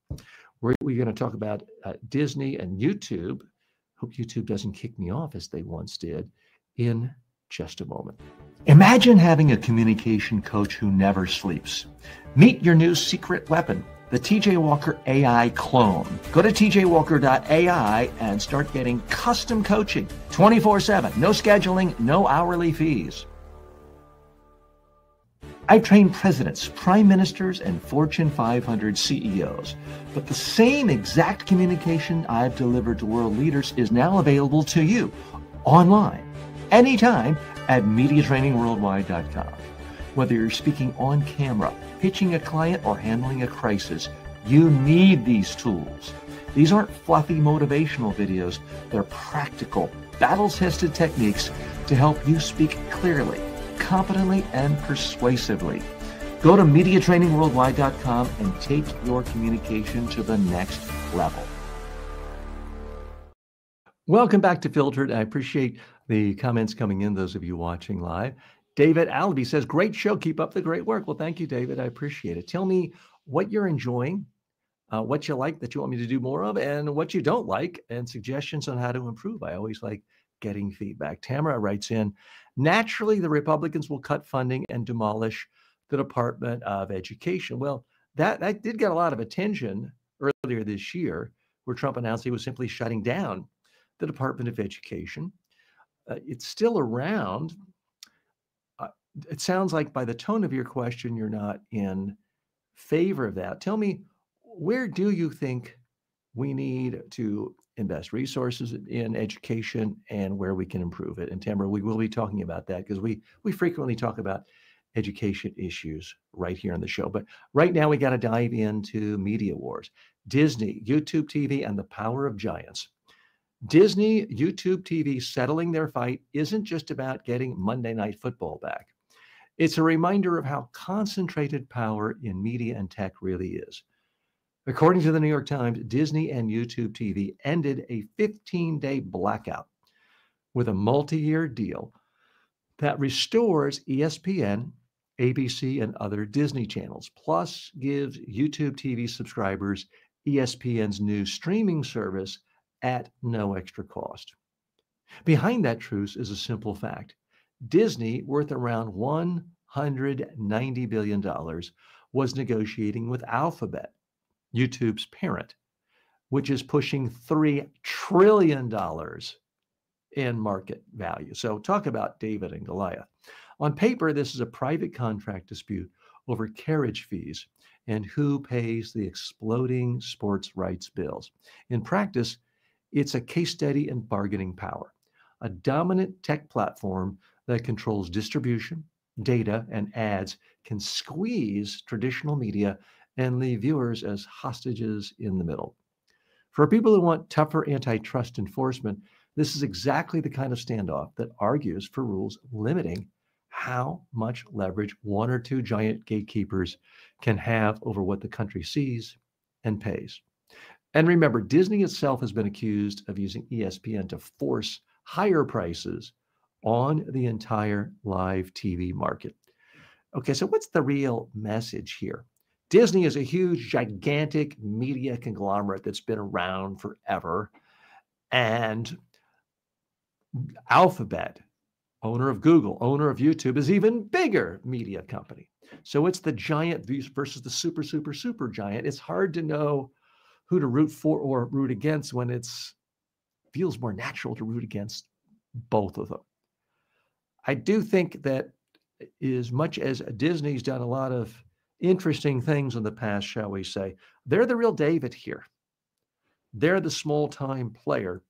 We're going to talk about Disney and YouTube. Hope YouTube doesn't kick me off as they once did in just a moment. Imagine having a communication coach who never sleeps. Meet your new secret weapon, the TJ Walker AI clone. Go to tjwalker.ai and start getting custom coaching 24/7. No scheduling, no hourly fees. I train presidents, prime ministers, and Fortune 500 CEOs. But the same exact communication I've delivered to world leaders is now available to you online, anytime at MediaTrainingWorldwide.com. Whether you're speaking on camera, pitching a client, or handling a crisis, you need these tools. These aren't fluffy motivational videos. They're practical, battle-tested techniques to help you speak clearly, competently, and persuasively. Go to MediaTrainingWorldwide.com and take your communication to the next level. Welcome back to Filtered. I appreciate the comments coming in, those of you watching live. David Albee says, great show. Keep up the great work. Well, thank you, David. I appreciate it. Tell me what you're enjoying, what you like that you want me to do more of, and what you don't like, and suggestions on how to improve. I always like getting feedback. Tamara writes in, naturally, the Republicans will cut funding and demolish the Department of Education. Well, that did get a lot of attention earlier this year, where Trump announced he was simply shutting down the Department of Education. It's still around. It sounds like by the tone of your question, you're not in favor of that. Tell me, where do you think we need to invest resources in education and where we can improve it? And Tamara, we will be talking about that because we frequently talk about education issues right here on the show. But right now we got to dive into media wars. Disney, YouTube TV, and the power of giants. Disney, YouTube TV settling their fight isn't just about getting Monday Night Football back. It's a reminder of how concentrated power in media and tech really is. According to the New York Times, Disney and YouTube TV ended a 15-day blackout with a multi-year deal that restores ESPN, ABC, and other Disney channels, plus gives YouTube TV subscribers ESPN's new streaming service at no extra cost. Behind that truce is a simple fact. Disney, worth around $190 billion, was negotiating with Alphabet, YouTube's parent, which is pushing $3 trillion in market value. So talk about David and Goliath. On paper, this is a private contract dispute over carriage fees and who pays the exploding sports rights bills. In practice, it's a case study in bargaining power, a dominant tech platform that controls distribution, data, and ads can squeeze traditional media and leave viewers as hostages in the middle. For people who want tougher antitrust enforcement, this is exactly the kind of standoff that argues for rules limiting how much leverage one or two giant gatekeepers can have over what the country sees and pays. And remember, Disney itself has been accused of using ESPN to force higher prices on the entire live TV market. Okay, so what's the real message here? Disney is a huge, gigantic media conglomerate that's been around forever. And Alphabet, owner of Google, owner of YouTube, is even bigger media company. So it's the giant versus the super, super, super giant. It's hard to know who to root for or root against when it's feels more natural to root against both of them. I do think that as much as Disney's done a lot of interesting things in the past, shall we say, they're the real David here. They're the small time player.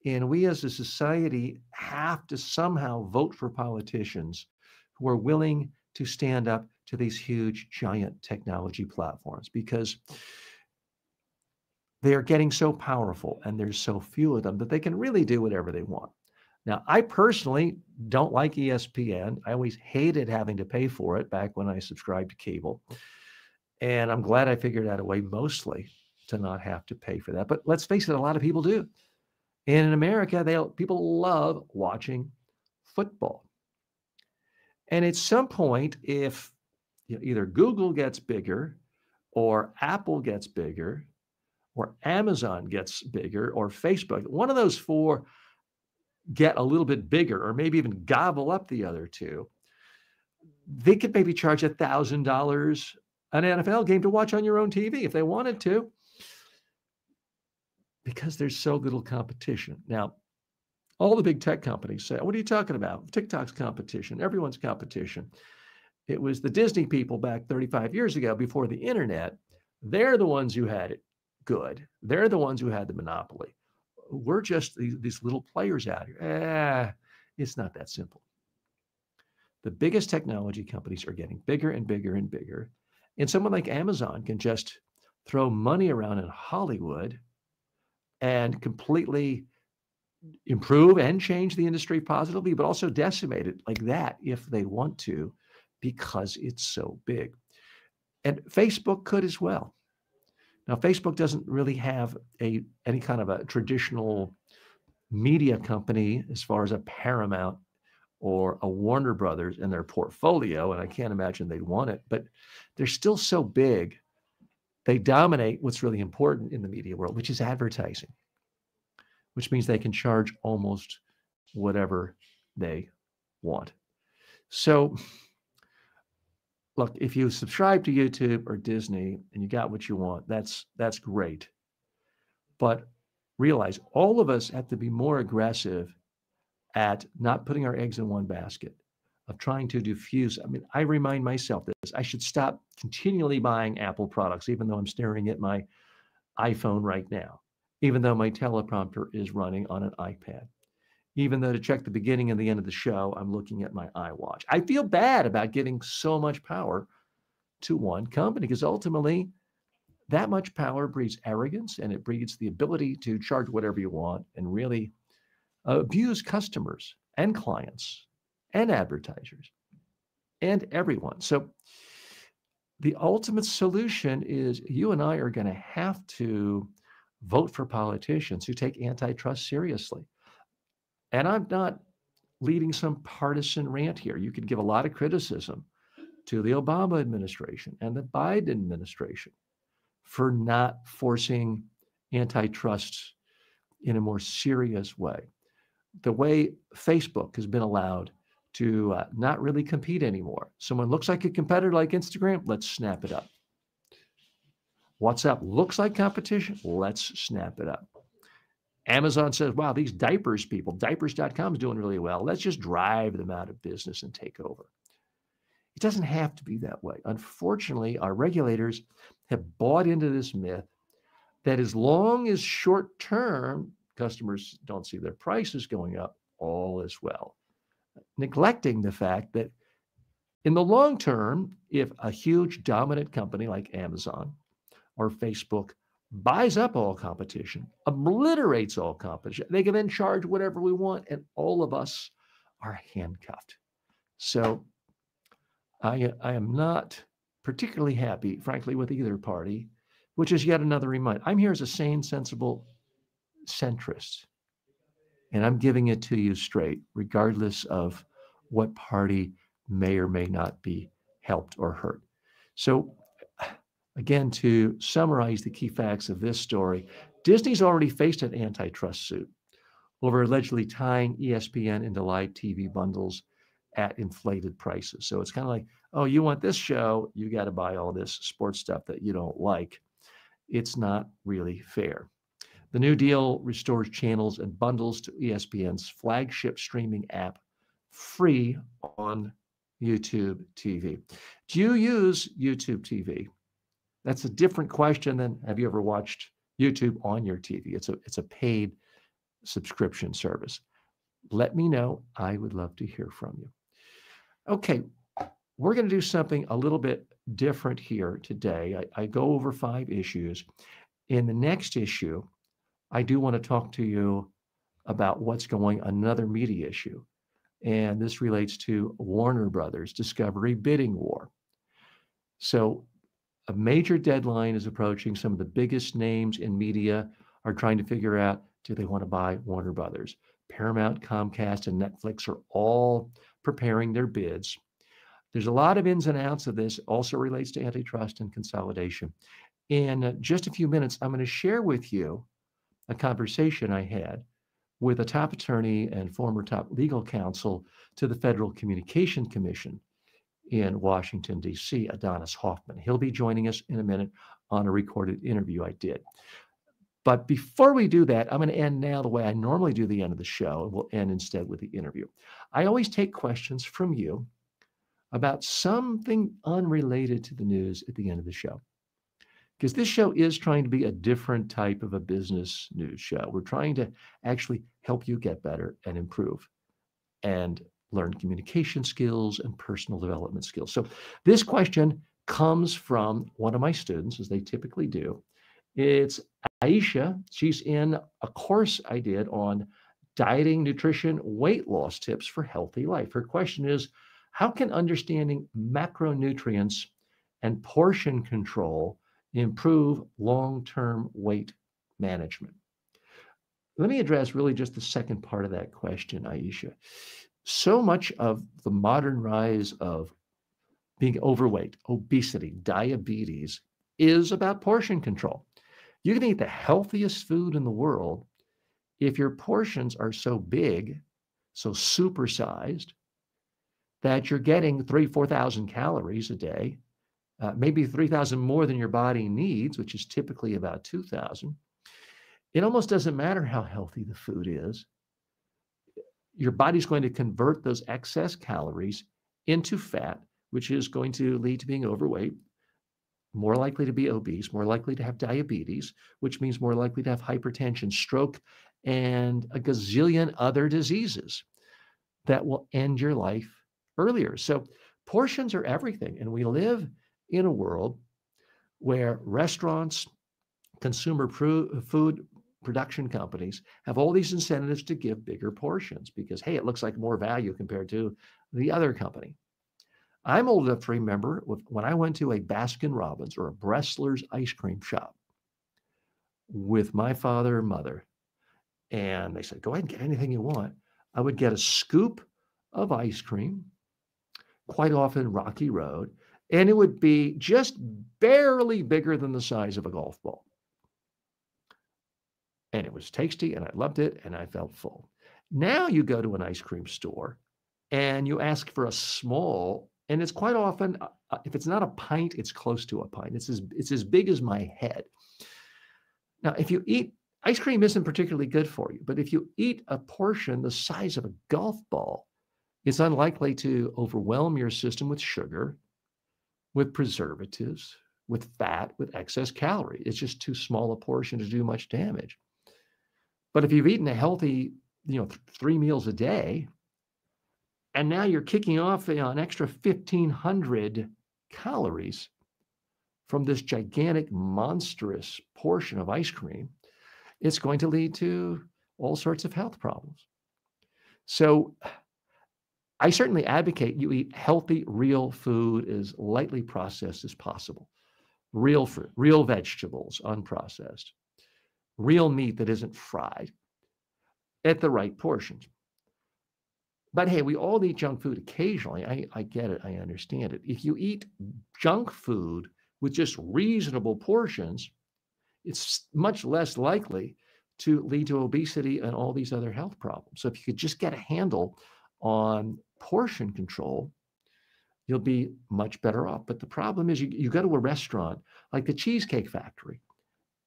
And we as a society have to somehow vote for politicians who are willing to stand up to these huge, giant technology platforms because they are getting so powerful and there's so few of them that they can really do whatever they want. Now, I personally don't like ESPN. I always hated having to pay for it back when I subscribed to cable. And I'm glad I figured out a way mostly to not have to pay for that. But let's face it, a lot of people do. And in America, people love watching football. And at some point, if either Google gets bigger or Apple gets bigger or Amazon gets bigger or Facebook, one of those four get a little bit bigger or maybe even gobble up the other two, they could maybe charge $1,000 an NFL game to watch on your own TV if they wanted to, because there's so little competition. Now, all the big tech companies say, what are you talking about? TikTok's competition, everyone's competition. It was the Disney people back 35 years ago before the internet. They're the ones who had it good. They're the ones who had the monopoly. We're just these little players out here. It's not that simple. The biggest technology companies are getting bigger and bigger and bigger. And someone like Amazon can just throw money around in Hollywood and completely improve and change the industry positively, but also decimate it like that if they want to, because it's so big. And Facebook could as well. Now, Facebook doesn't really have any kind of a traditional media company as far as a Paramount or a Warner Brothers in their portfolio, and I can't imagine they'd want it, but they're still so big. They dominate what's really important in the media world, which is advertising, which means they can charge almost whatever they want. So, look, if you subscribe to YouTube or Disney and you got what you want, that's great. But realize all of us have to be more aggressive at not putting our eggs in one basket, of trying to diffuse. I mean, I remind myself this. I should stop continually buying Apple products, even though I'm staring at my iPhone right now, even though my teleprompter is running on an iPad, even though to check the beginning and the end of the show, I'm looking at my iWatch. I feel bad about giving so much power to one company because ultimately that much power breeds arrogance and it breeds the ability to charge whatever you want and really abuse customers and clients and advertisers and everyone. So the ultimate solution is you and I are going to have to vote for politicians who take antitrust seriously. And I'm not leading some partisan rant here. You could give a lot of criticism to the Obama administration and the Biden administration for not forcing antitrust in a more serious way. The way Facebook has been allowed to not really compete anymore. Someone looks like a competitor like Instagram, let's snap it up. WhatsApp looks like competition, let's snap it up. Amazon says, wow, these diapers people, diapers.com is doing really well. Let's just drive them out of business and take over. It doesn't have to be that way. Unfortunately, our regulators have bought into this myth that as long as short-term customers don't see their prices going up, all is well, neglecting the fact that in the long term, if a huge dominant company like Amazon or Facebook buys up all competition, obliterates all competition, they can then charge whatever we want, and all of us are handcuffed. So I am not particularly happy, frankly, with either party, which is yet another reminder. I'm here as a sane, sensible centrist, and I'm giving it to you straight, regardless of what party may or may not be helped or hurt. So Again, to summarize the key facts of this story, Disney's already faced an antitrust suit over allegedly tying ESPN into live TV bundles at inflated prices. So it's kind of like, oh, you want this show, you got to buy all this sports stuff that you don't like. It's not really fair. The new deal restores channels and bundles to ESPN's flagship streaming app free on YouTube TV. Do you use YouTube TV? That's a different question than have you ever watched YouTube on your TV? It's a paid subscription service. Let me know. I would love to hear from you. Okay, we're going to do something a little bit different here today. I go over 5 issues. In the next issue, I do want to talk to you about what's going on, another media issue. And this relates to Warner Brothers Discovery bidding war. So a major deadline is approaching. Some of the biggest names in media are trying to figure out, do they want to buy Warner Brothers? Paramount, Comcast, and Netflix are all preparing their bids. There's a lot of ins and outs of this. It also relates to antitrust and consolidation. In just a few minutes, I'm going to share with you a conversation I had with a top attorney and former top legal counsel to the Federal Communication Commission in Washington, D.C., Adonis Hoffman. He'll be joining us in a minute on a recorded interview I did. But before we do that, I'm going to end now the way I normally do the end of the show, and we'll end instead with the interview. I always take questions from you about something unrelated to the news at the end of the show, because this show is trying to be a different type of a business news show. We're trying to actually help you get better and improve and learn communication skills and personal development skills. So this question comes from one of my students, as they typically do. It's Aisha. She's in a course I did on dieting, nutrition, weight loss tips for healthy life. Her question is, how can understanding macronutrients and portion control improve long-term weight management? Let me address really just the second part of that question, Aisha. So much of the modern rise of being overweight, obesity, diabetes is about portion control. You can eat the healthiest food in the world if your portions are so big, so supersized, that you're getting 4,000 calories a day, maybe 3,000 more than your body needs, which is typically about 2,000. It almost doesn't matter how healthy the food is. Your body's going to convert those excess calories into fat, which is going to lead to being overweight, more likely to be obese, more likely to have diabetes, which means more likely to have hypertension, stroke, and a gazillion other diseases that will end your life earlier. So portions are everything. And we live in a world where restaurants, consumer food production companies have all these incentives to give bigger portions because, hey, it looks like more value compared to the other company. I'm old enough to remember when I went to a Baskin-Robbins or a Bressler's ice cream shop with my father and mother, and they said, go ahead and get anything you want. I would get a scoop of ice cream, quite often Rocky Road, and it would be just barely bigger than the size of a golf ball. And it was tasty, and I loved it, and I felt full. Now you go to an ice cream store, and you ask for a small, and it's quite often, if it's not a pint, it's close to a pint. It's as big as my head. Now, if you eat, ice cream isn't particularly good for you, but if you eat a portion the size of a golf ball, it's unlikely to overwhelm your system with sugar, with preservatives, with fat, with excess calories. It's just too small a portion to do much damage. But if you've eaten a healthy, 3 meals a day, and now you're kicking off an extra 1,500 calories from this gigantic, monstrous portion of ice cream, it's going to lead to all sorts of health problems. So I certainly advocate you eat healthy, real food as lightly processed as possible. Real fruit, real vegetables, unprocessed, real meat that isn't fried at the right portions. But hey, we all eat junk food occasionally. I get it. I understand it. If you eat junk food with just reasonable portions, it's much less likely to lead to obesity and all these other health problems. So if you could just get a handle on portion control, you'll be much better off. But the problem is you go to a restaurant like the Cheesecake Factory,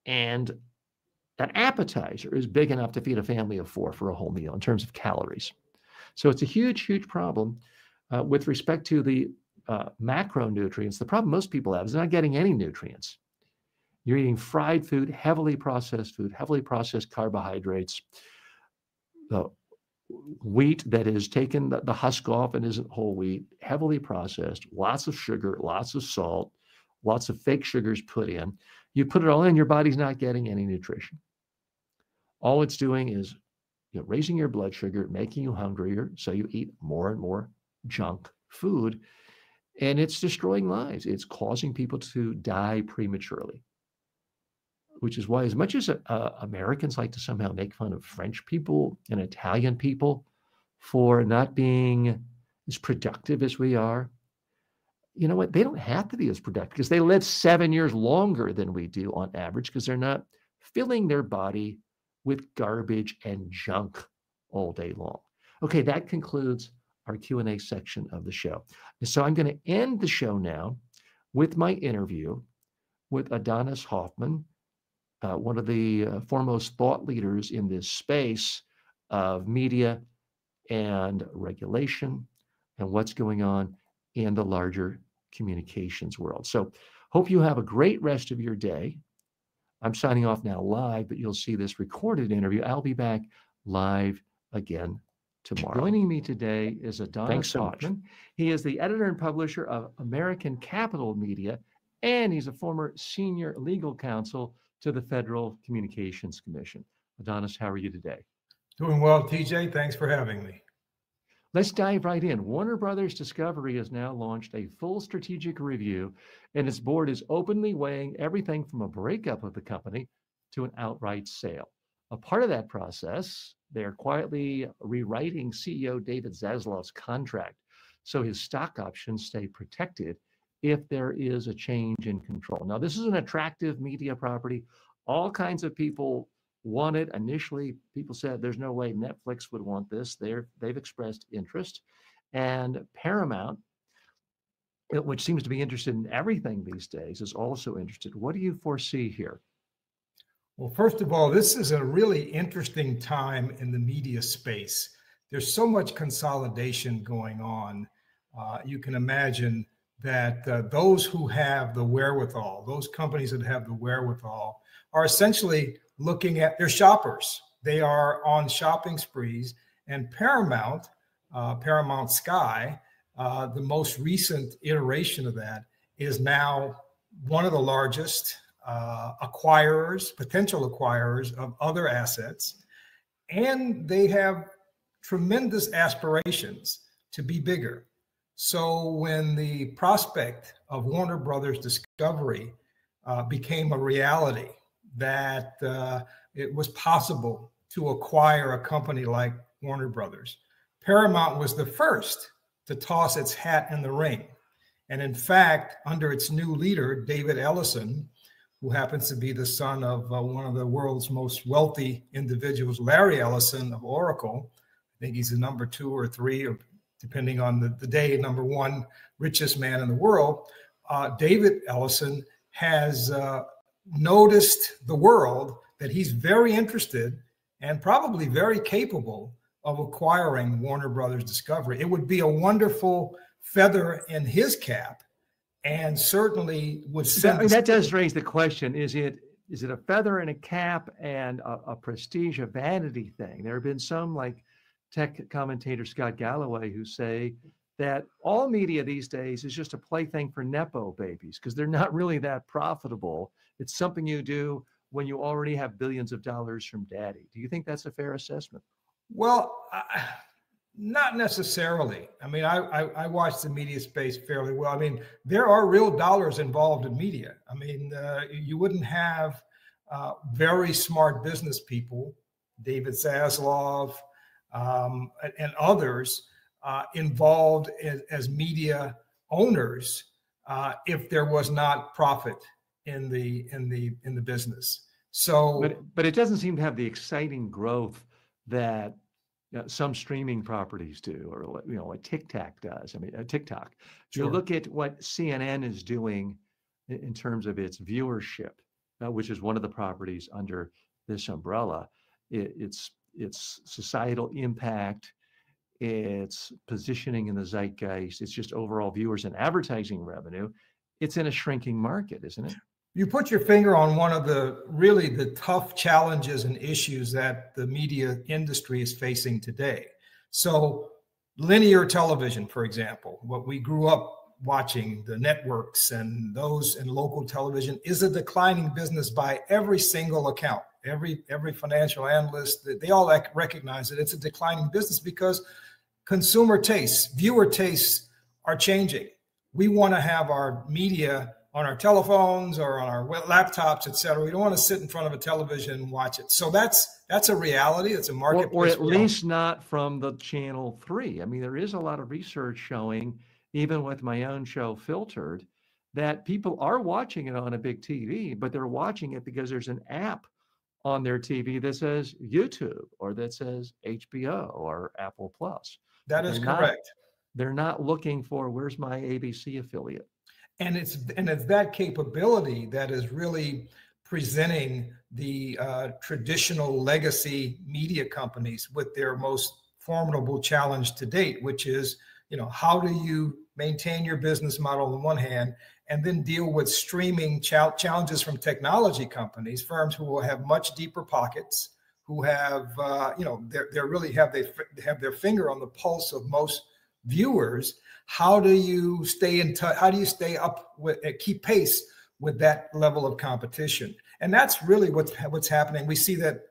and an appetizer is big enough to feed a family of four for a whole meal in terms of calories. So it's a huge, huge problem with respect to the macronutrients. The problem most people have is not getting any nutrients. You're eating fried food, heavily processed carbohydrates, wheat that is taken the husk off and isn't whole wheat, heavily processed, lots of sugar, lots of salt, lots of fake sugars put in. You put it all in, your body's not getting any nutrition. All it's doing is raising your blood sugar, making you hungrier, so you eat more and more junk food, and it's destroying lives. It's causing people to die prematurely, which is why, as much as Americans like to somehow make fun of French people and Italian people for not being as productive as we are, you know what? They don't have to be as productive because they live 7 years longer than we do on average because they're not filling their body with garbage and junk all day long. Okay, that concludes our Q&A section of the show. So I'm going to end the show now with my interview with Adonis Hoffman, one of the foremost thought leaders in this space of media and regulation and what's going on in the larger communications world. So hope you have a great rest of your day. I'm signing off now live, but you'll see this recorded interview. I'll be back live again tomorrow. Joining me today is Adonis Hoffman. He is the editor and publisher of American Capital Media, and he's a former senior legal counsel to the Federal Communications Commission. Adonis, how are you today? Doing well, TJ. Thanks for having me. Let's dive right in. Warner Brothers Discovery has now launched a full strategic review, and its board is openly weighing everything from a breakup of the company to an outright sale. A part of that process, they're quietly rewriting CEO David Zaslav's contract so his stock options stay protected if there is a change in control. Now, this is an attractive media property. All kinds of people want it. Initially, people said there's no way Netflix would want this. They've expressed interest. And Paramount, which seems to be interested in everything these days, is also interested. What do you foresee here? Well, first of all, this is a really interesting time in the media space. There's so much consolidation going on. You can imagine that those who have the wherewithal, those companies that have the wherewithal, are essentially looking at their shoppers. They are on shopping sprees, and Paramount Sky, the most recent iteration of that, is now one of the largest potential acquirers of other assets. And they have tremendous aspirations to be bigger. So when the prospect of Warner Brothers Discovery became a reality, that it was possible to acquire a company like Warner Brothers, Paramount was the first to toss its hat in the ring. And in fact, under its new leader, David Ellison, who happens to be the son of one of the world's most wealthy individuals, Larry Ellison of Oracle, I think he's the number 2 or 3, or depending on the day, number 1 richest man in the world. David Ellison has noticed the world that he's very interested and probably very capable of acquiring Warner Brothers Discovery. It would be a wonderful feather in his cap, and certainly would send. That does raise the question: is it a feather in a cap and a prestige, a vanity thing? There have been some, like tech commentator Scott Galloway, who say that all media these days is just a plaything for Nepo babies because they're not really that profitable. It's something you do when you already have billions of dollars from daddy. Do you think that's a fair assessment? Well, not necessarily. I mean, I watch the media space fairly well. I mean, there are real dollars involved in media. I mean, you wouldn't have very smart business people, David Zaslav, and others involved as media owners if there was not profit in the business. So, but it doesn't seem to have the exciting growth that some streaming properties do, or what TikTok does. I mean, TikTok. sure. You look at what CNN is doing in terms of its viewership, which is one of the properties under this umbrella. Its societal impact, its positioning in the zeitgeist, it's just overall viewers and advertising revenue. It's in a shrinking market, isn't it? You put your finger on one of the tough challenges and issues that the media industry is facing today. So linear television, for example, what we grew up watching, the networks and those in local television, is a declining business by every single account. Every financial analyst, they all recognize that it's a declining business because consumer tastes, viewer tastes are changing. We want to have our media on our telephones or on our laptops, et cetera. We don't want to sit in front of a television and watch it. So that's a reality. It's a marketplace. Or at least not from the Channel 3. I mean, there is a lot of research showing, even with my own show Filtered, that people are watching it on a big TV, but they're watching it because there's an app on their TV that says YouTube or that says HBO or Apple Plus. That is correct. They're not looking for, where's my ABC affiliate? And it's that capability that is really presenting the traditional legacy media companies with their most formidable challenge to date, which is, how do you maintain your business model on one hand, and then deal with streaming challenges from technology companies, firms who will have much deeper pockets, who have, they really have their finger on the pulse of most viewers. How do you stay in touch? How do you stay up with, keep pace with that level of competition? And that's really what's happening. We see that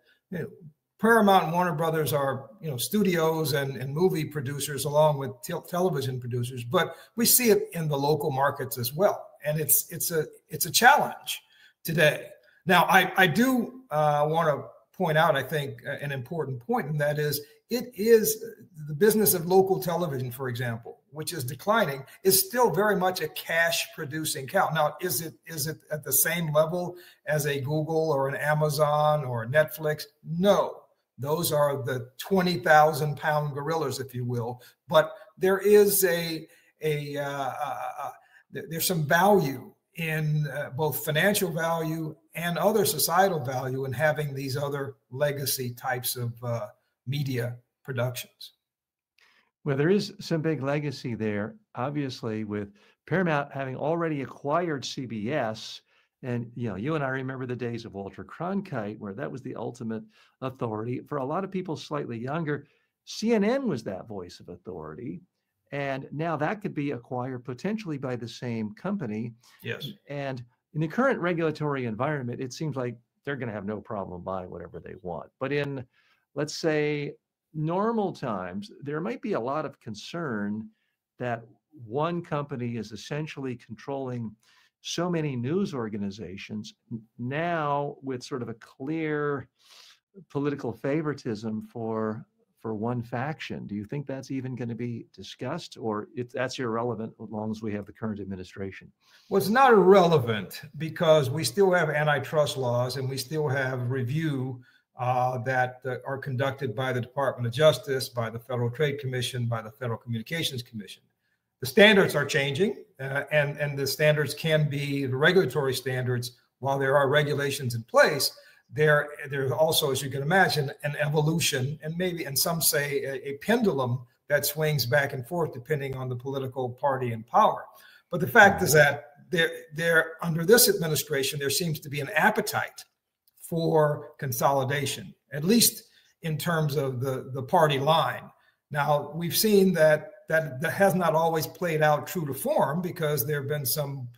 Paramount and Warner Brothers are studios and movie producers along with television producers, but we see it in the local markets as well. And it's a challenge today. Now, I do want to point out, I think, an important point, and that is, it is the business of local television, for example, which is declining, is still very much a cash producing cow. Now, is it at the same level as a Google or an Amazon or a Netflix? No, those are the 20,000 pound gorillas, if you will. But there is there's some value in both financial value and other societal value in having these other legacy types of media productions. Well, there is some big legacy there, obviously, with Paramount having already acquired CBS. And, you and I remember the days of Walter Cronkite, where that was the ultimate authority. For a lot of people slightly younger, CNN was that voice of authority. And now that could be acquired potentially by the same company. Yes. And in the current regulatory environment, it seems like they're going to have no problem buying whatever they want. But in, let's say, normal times, there might be a lot of concern that one company is essentially controlling so many news organizations now with sort of a clear political favoritism for one faction. Do you think that's even going to be discussed, or that's irrelevant as long as we have the current administration? Well, it's not irrelevant because we still have antitrust laws and we still have review that are conducted by the Department of Justice, by the Federal Trade Commission, by the Federal Communications Commission. The standards are changing, and the standards can be the regulatory standards. While there are regulations in place, there's also, as you can imagine, an evolution, and maybe, and some say a pendulum that swings back and forth depending on the political party in power. But the fact is that there under this administration, there seems to be an appetite for consolidation, at least in terms of the party line. Now, we've seen that has not always played out true to form, because there have been some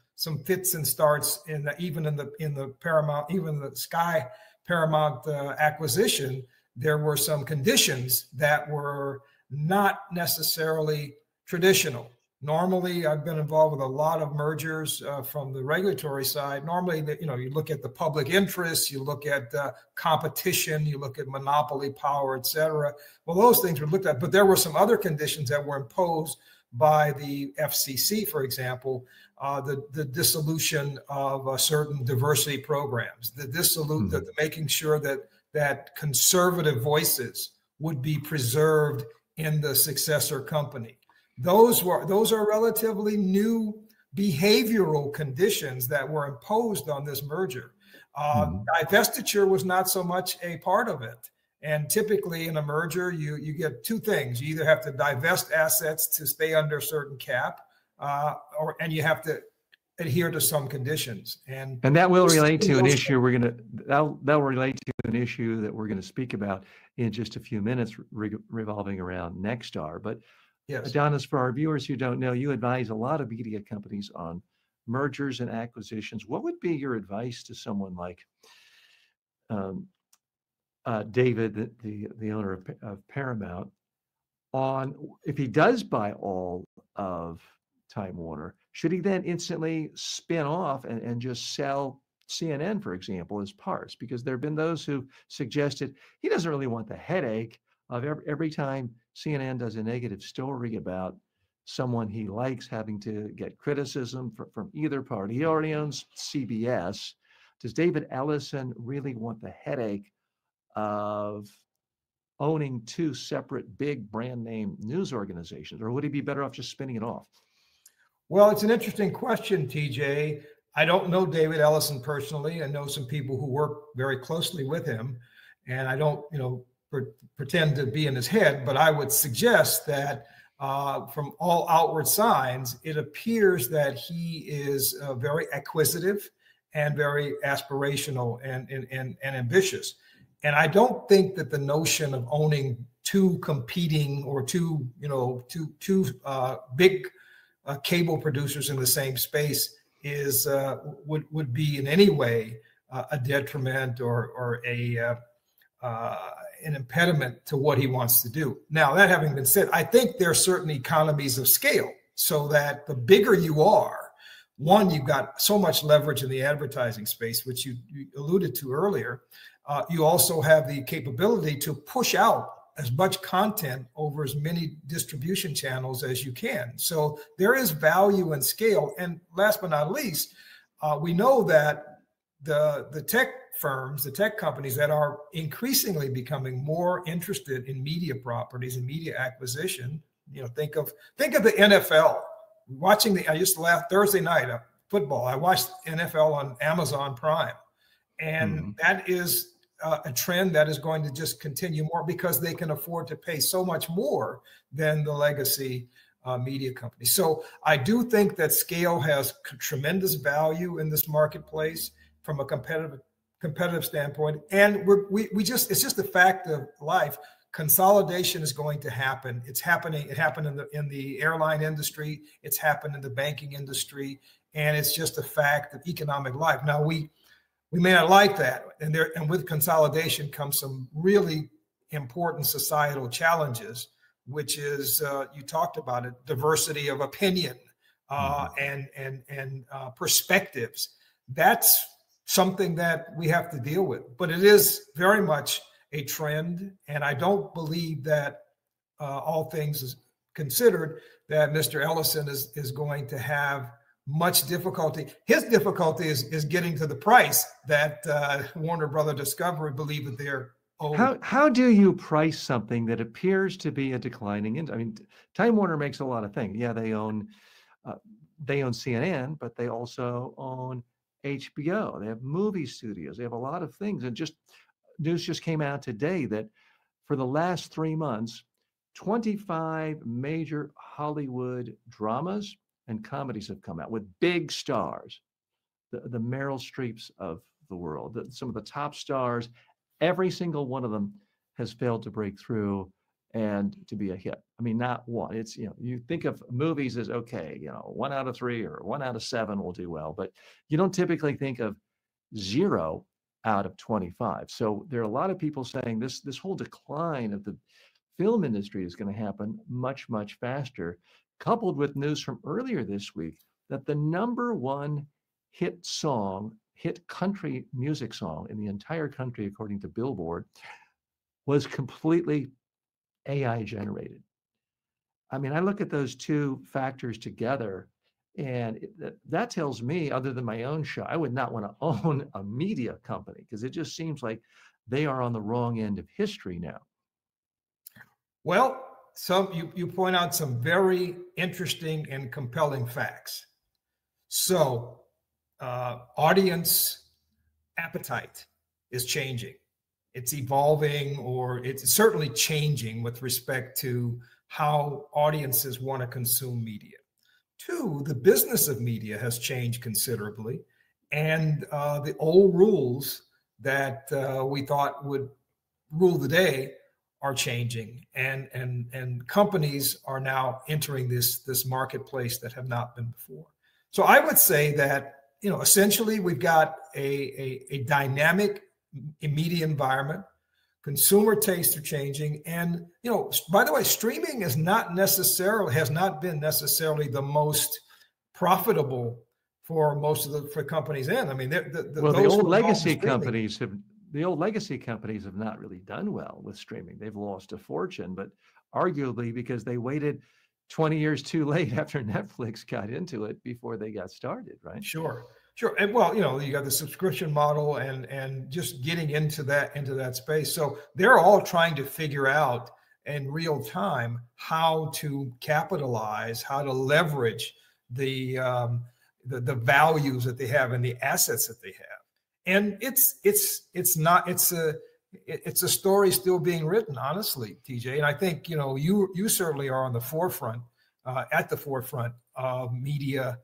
fits and starts even in the Paramount, even the Sky Paramount acquisition. There were some conditions that were not necessarily traditional. Normally, I've been involved with a lot of mergers from the regulatory side. Normally, you look at the public interest, you look at competition, you look at monopoly power, et cetera. Well, those things were looked at, but there were some other conditions that were imposed by the FCC, for example, the dissolution of certain diversity programs, the making sure that conservative voices would be preserved in the successor company. Those are relatively new behavioral conditions that were imposed on this merger. Divestiture was not so much a part of it. And typically in a merger, you get two things. You either have to divest assets to stay under a certain cap, and you have to adhere to some conditions. And that will relate to an issue that'll relate to an issue that we're going to speak about in just a few minutes, revolving around Nexstar. But yes, Adonis, for our viewers who don't know, you advise a lot of media companies on mergers and acquisitions. What would be your advice to someone like David, the owner of Paramount, on if he does buy all of Time Warner, should he then instantly spin off and just sell CNN, for example, as parts? Because there have been those who suggested he doesn't really want the headache of every time CNN does a negative story about someone he likes having to get criticism from either party. He already owns CBS. Does David Ellison really want the headache of owning two separate big brand name news organizations, or would he be better off just spinning it off? Well, it's an interesting question, TJ. I don't know David Ellison personally. I know some people who work very closely with him, and I don't, pretend to be in his head, but I would suggest that from all outward signs, it appears that he is very acquisitive and very aspirational and ambitious. And I don't think that the notion of owning two competing or two big cable producers in the same space is would be in any way a detriment or an impediment to what he wants to do. Now, that having been said, I think there are certain economies of scale, so that the bigger you are, one, you've got so much leverage in the advertising space, which you alluded to earlier. You also have the capability to push out as much content over as many distribution channels as you can. So there is value in scale. And last but not least, we know that the tech firms, the tech companies that are increasingly becoming more interested in media properties and media acquisition, think of the NFL. I used to laugh Thursday night football. I watched NFL on Amazon Prime, and that is a trend that is going to just continue more because they can afford to pay so much more than the legacy media companies. So I do think that scale has tremendous value in this marketplace from a competitive standpoint. And it's just a fact of life. Consolidation is going to happen. It's happening. It happened in the airline industry. It's happened in the banking industry. And it's just a fact of economic life. Now, we may not like that. And with consolidation comes some really important societal challenges, which is, you talked about it, diversity of opinion and perspectives. That's something that we have to deal with. But it is very much a trend. And I don't believe that all things considered, that Mr. Ellison is going to have much difficulty. His difficulty is getting to the price that Warner Brother Discovery believe that they're owed. How do you price something that appears to be a declining? I mean, Time Warner makes a lot of things. Yeah, they own CNN, but they also own HBO. They have movie studios. They have a lot of things. And news just came out today that for the last 3 months, 25 major Hollywood dramas and comedies have come out with big stars, the Meryl Streeps of the world, some of the top stars. Every single one of them has failed to break through and to be a hit. I mean, not one. It's, you think of movies as, okay, 1 out of 3 or 1 out of 7 will do well, but you don't typically think of 0 out of 25. So there are a lot of people saying this whole decline of the film industry is going to happen much, much faster, coupled with news from earlier this week that the #1 hit country music song in the entire country, according to Billboard, was completely AI generated. I mean, I look at those two factors together, and that tells me, other than my own show, I would not want to own a media company because it just seems like they are on the wrong end of history now. Well, you point out some very interesting and compelling facts. So, audience appetite is changing. It's evolving, or it's certainly changing with respect to how audiences want to consume media. Two, the business of media has changed considerably, and the old rules that we thought would rule the day are changing, and companies are now entering this marketplace that have not been before. So I would say that, essentially we've got a dynamic media environment. Consumer tastes are changing, and by the way, streaming has not been necessarily the most profitable for most of the companies in. I mean, the old legacy companies have not really done well with streaming. They've lost a fortune, but arguably because they waited 20 years too late after Netflix got into it before they got started, right? Sure. And well, you got the subscription model and just getting into that space. So they're all trying to figure out in real time how to capitalize, how to leverage the values that they have and the assets that they have. And it's a story still being written, honestly, TJ. And I think you certainly are on the forefront, at the forefront of media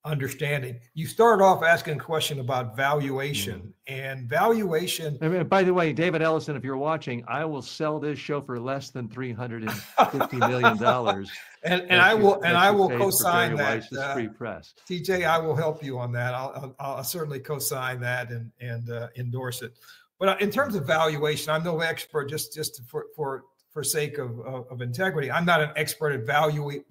understanding. You started off asking a question about valuation, and valuation. I mean, by the way, David Ellison, if you're watching, I will sell this show for less than $350 million. and I will co-sign that. Free press. TJ, I will help you on that. I'll certainly co-sign that and endorse it. But in terms of valuation, I'm no expert. Just for sake of integrity, I'm not an expert at valuing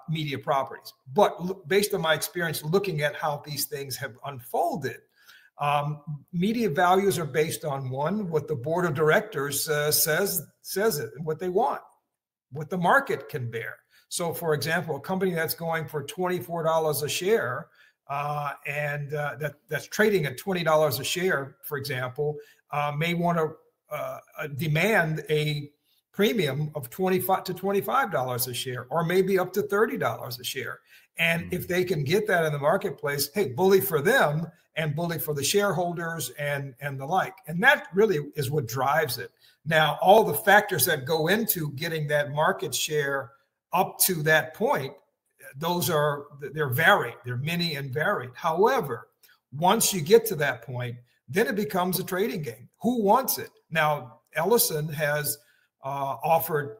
media properties. But based on my experience looking at how these things have unfolded, media values are based on what the board of directors says it, and what they want, what the market can bear. So, for example, a company that's going for $24 a share and that's trading at $20 a share, for example, may want to demand a premium of $25 to $25 a share, or maybe up to $30 a share. And if they can get that in the marketplace, hey, bully for them and bully for the shareholders and the like. And that really is what drives it. Now, all the factors that go into getting that market share up to that point, they're varied. They're many and varied. However, once you get to that point, then it becomes a trading game. Who wants it? Now, Ellison has offered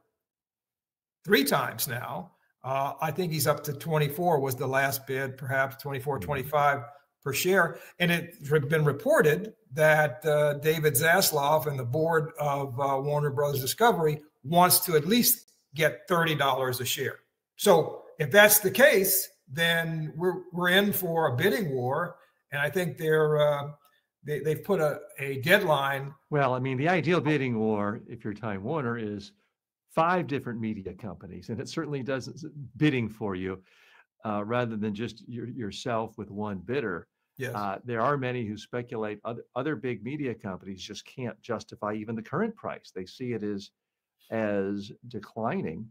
3 times now. I think he's up to 24 was the last bid, perhaps 24, 25 per share. And it's been reported that David Zaslav and the board of Warner Brothers Discovery wants to at least get $30 a share. So if that's the case, then we're in for a bidding war. And I think they've put a deadline. Well, I mean, the ideal bidding war, if you're Time Warner, is 5 different media companies, and it certainly does bidding for you rather than just yourself with one bidder. Yes. There are many who speculate other big media companies just can't justify even the current price. They see it as declining.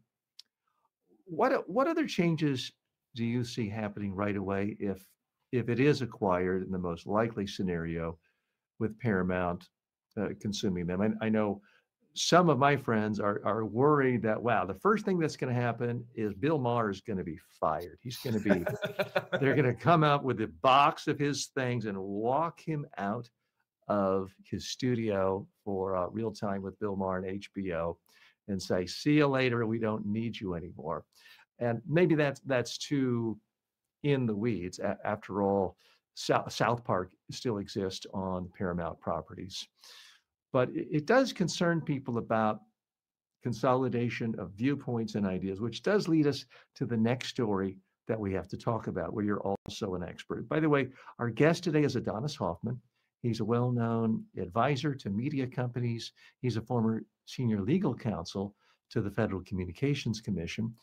What other changes do you see happening right away if it is acquired in the most likely scenario with Paramount consuming them? I know some of my friends are worried that, wow, the first thing that's going to happen is Bill Maher is going to be fired. He's going to be, they're going to come out with a box of his things and walk him out of his studio for Real Time with Bill Maher and HBO and say, see you later. We don't need you anymore. And maybe that's too in the weeds. After all, South Park still exists on Paramount properties. But it does concern people about consolidation of viewpoints and ideas, which does lead us to the next story that we have to talk about, where you're also an expert. By the way, our guest today is Adonis Hoffman. He's a well-known advisor to media companies. He's a former senior legal counsel to the Federal Communications Commission.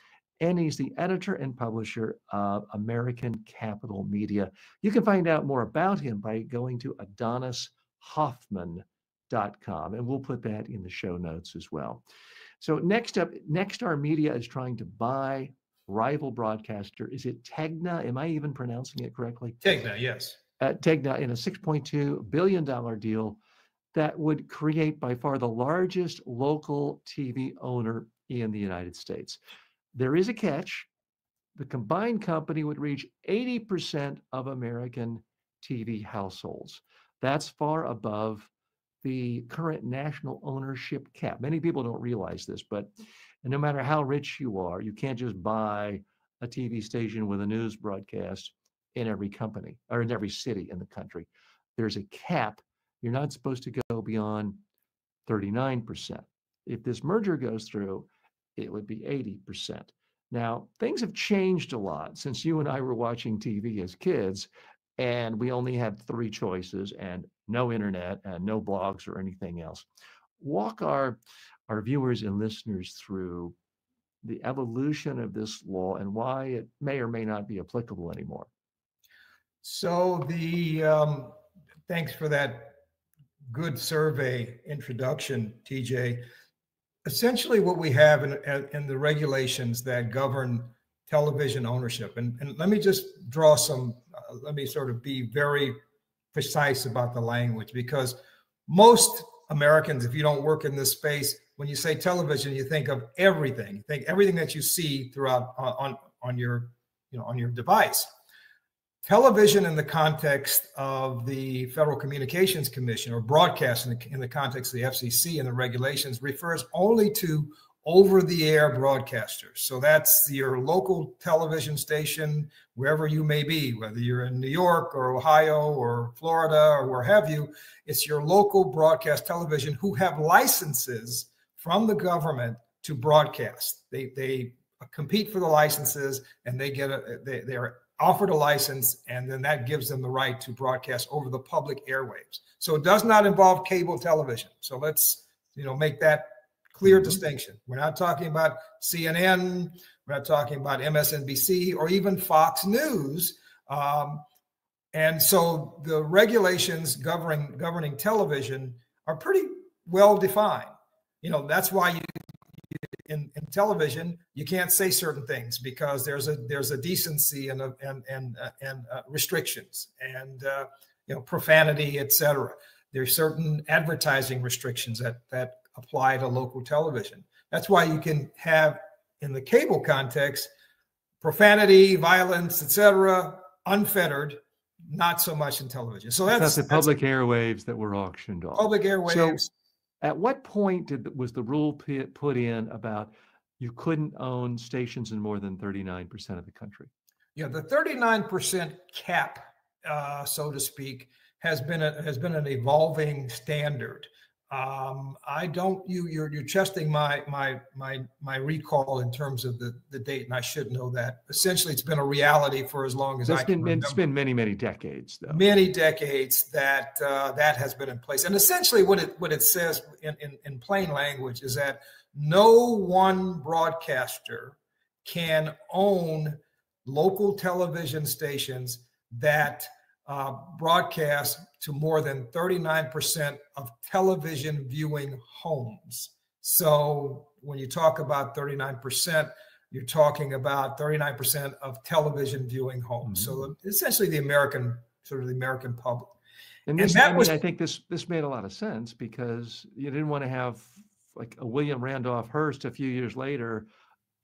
And he's the editor and publisher of American Capital Media. You can find out more about him by going to AdonisHoffman.com, and we'll put that in the show notes as well. So next up, Nexstar Media is trying to buy rival broadcaster. Is it Tegna? Am I even pronouncing it correctly? Tegna, yes. Tegna, in a $6.2 billion deal that would create by far the largest local TV owner in the United States. There is a catch. The combined company would reach 80% of American TV households. That's far above the current national ownership cap. Many people don't realize this, but no matter how rich you are, you can't just buy a TV station with a news broadcast in every company or in every city in the country. There's a cap. You're not supposed to go beyond 39%. If this merger goes through, it would be 80%. Now, things have changed a lot since you and I were watching TV as kids, and we only had 3 choices and no internet and no blogs or anything else. Walk our viewers and listeners through the evolution of this law and why it may or may not be applicable anymore. So thanks for that good survey introduction, TJ. Essentially what we have in the regulations that govern television ownership, and let me just draw some, let me sort of be very precise about the language, because most Americans, if you don't work in this space, when you say television, you think of everything. You think everything that you see throughout on your device. Television in the context of the Federal Communications Commission, or broadcast in the context of the FCC and the regulations, refers only to over-the-air broadcasters. So that's your local television station, wherever you may be, whether you're in New York or Ohio or Florida or where have you. It's your local broadcast television who have licenses from the government to broadcast. They compete for the licenses, and they are offered a license, and then that gives them the right to broadcast over the public airwaves. So it does not involve cable television. So let's make that clear distinction. We're not talking about CNN, we're not talking about MSNBC or even Fox News. And so the regulations governing television are pretty well defined. That's why in television, you can't say certain things, because there's a decency and restrictions and profanity, etc. There's certain advertising restrictions that apply to local television. That's why you can have, in the cable context, profanity, violence, etc., unfettered, not so much in television. So that's the public airwaves that were auctioned off. Public airwaves. So at what point was the rule put in about you couldn't own stations in more than 39% of the country? Yeah, the 39% cap, so to speak, has been an evolving standard. You're testing my recall in terms of the date, and I should know that. Essentially, it's been a reality for as long as I can remember. It's been many decades, though. Many decades that has been in place. And essentially, what it says in plain language is that no one broadcaster can own local television stations that broadcast to more than 39% of television viewing homes. So when you talk about 39%, you're talking about 39% of television viewing homes. So essentially the American public. And I think this made a lot of sense, because you didn't want to have like a William Randolph Hearst a few years later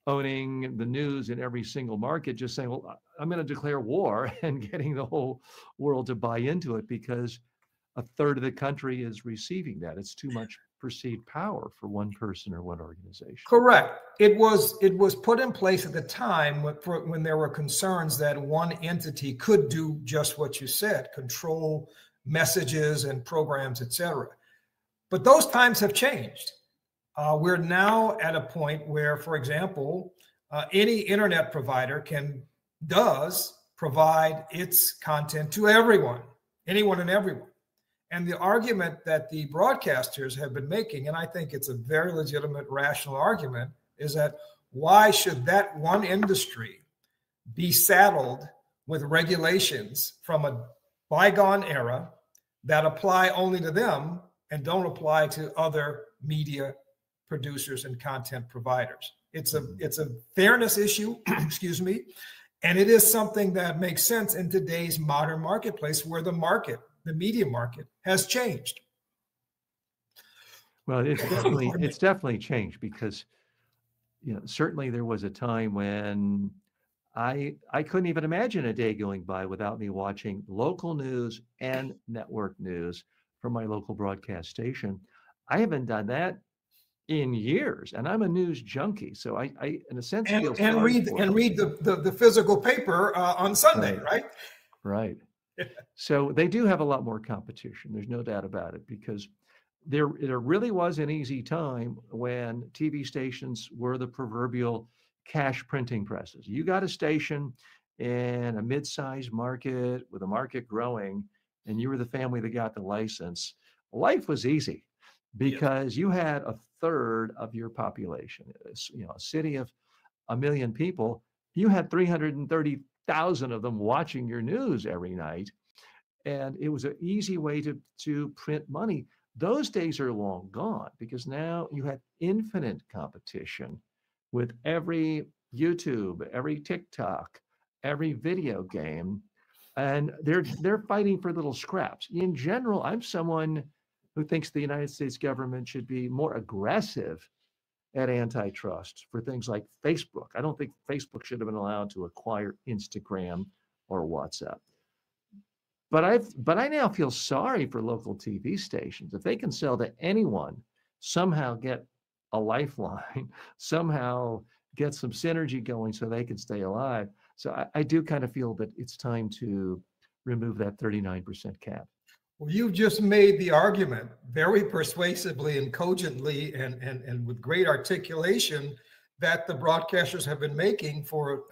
owning the news in every single market, just saying, well, I'm going to declare war, and getting the whole world to buy into it, because a third of the country is receiving that. It's too much perceived power for one person or one organization. Correct. It was put in place at the time when there were concerns that one entity could do just what you said, control messages and programs, etc. But those times have changed. We're now at a point where, for example, any internet provider does provide its content to everyone, anyone and everyone. And the argument that the broadcasters have been making, and I think it's a very legitimate, rational argument, is that why should that one industry be saddled with regulations from a bygone era that apply only to them and don't apply to other media producers and content providers? It's a fairness issue, excuse me, and it is something that makes sense in today's modern marketplace where the media market has changed. Well, it's definitely changed because, certainly there was a time when I couldn't even imagine a day going by without me watching local news and network news from my local broadcast station. I haven't done that in years, and I'm a news junkie, so I in a sense feel sorry read the physical paper on Sunday, right? Right. So they do have a lot more competition. There's no doubt about it, because there really was an easy time when TV stations were the proverbial cash printing presses. You got a station in a mid-sized market with a market growing, and you were the family that got the license. Life was easy because you had a third of your population. A city of 1 million people, you had 330,000 of them watching your news every night. And it was an easy way to print money. Those days are long gone because now you have infinite competition with every YouTube, every TikTok, every video game, and they're fighting for little scraps. In general, I'm someone who thinks the United States government should be more aggressive at antitrust for things like Facebook. I don't think Facebook should have been allowed to acquire Instagram or WhatsApp. But I now feel sorry for local TV stations. If they can sell to anyone, somehow get a lifeline, somehow get some synergy going so they can stay alive. So I do kind of feel that it's time to remove that 39% cap. Well, you've just made the argument very persuasively and cogently and with great articulation that the broadcasters have been making or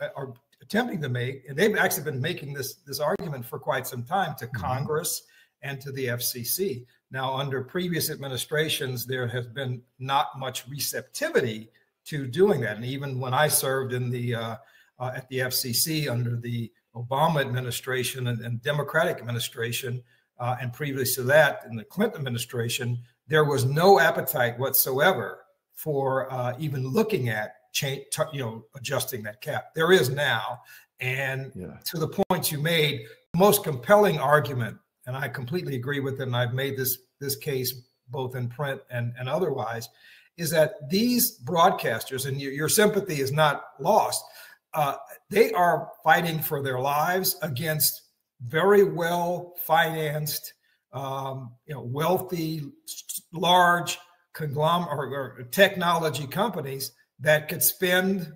attempting to make, and they've actually been making this argument for quite some time to Congress and to the FCC. Now, under previous administrations, there has been not much receptivity to doing that. And even when I served in the at the FCC under the Obama administration and Democratic administration, and previous to that in the Clinton administration, there was no appetite whatsoever for even looking at adjusting that cap. There is now. And to the point you made, the most compelling argument, and I completely agree with it, and I've made this case both in print and otherwise, is that these broadcasters, and your sympathy is not lost, they are fighting for their lives against very well-financed, wealthy, large conglomerate or technology companies that could spend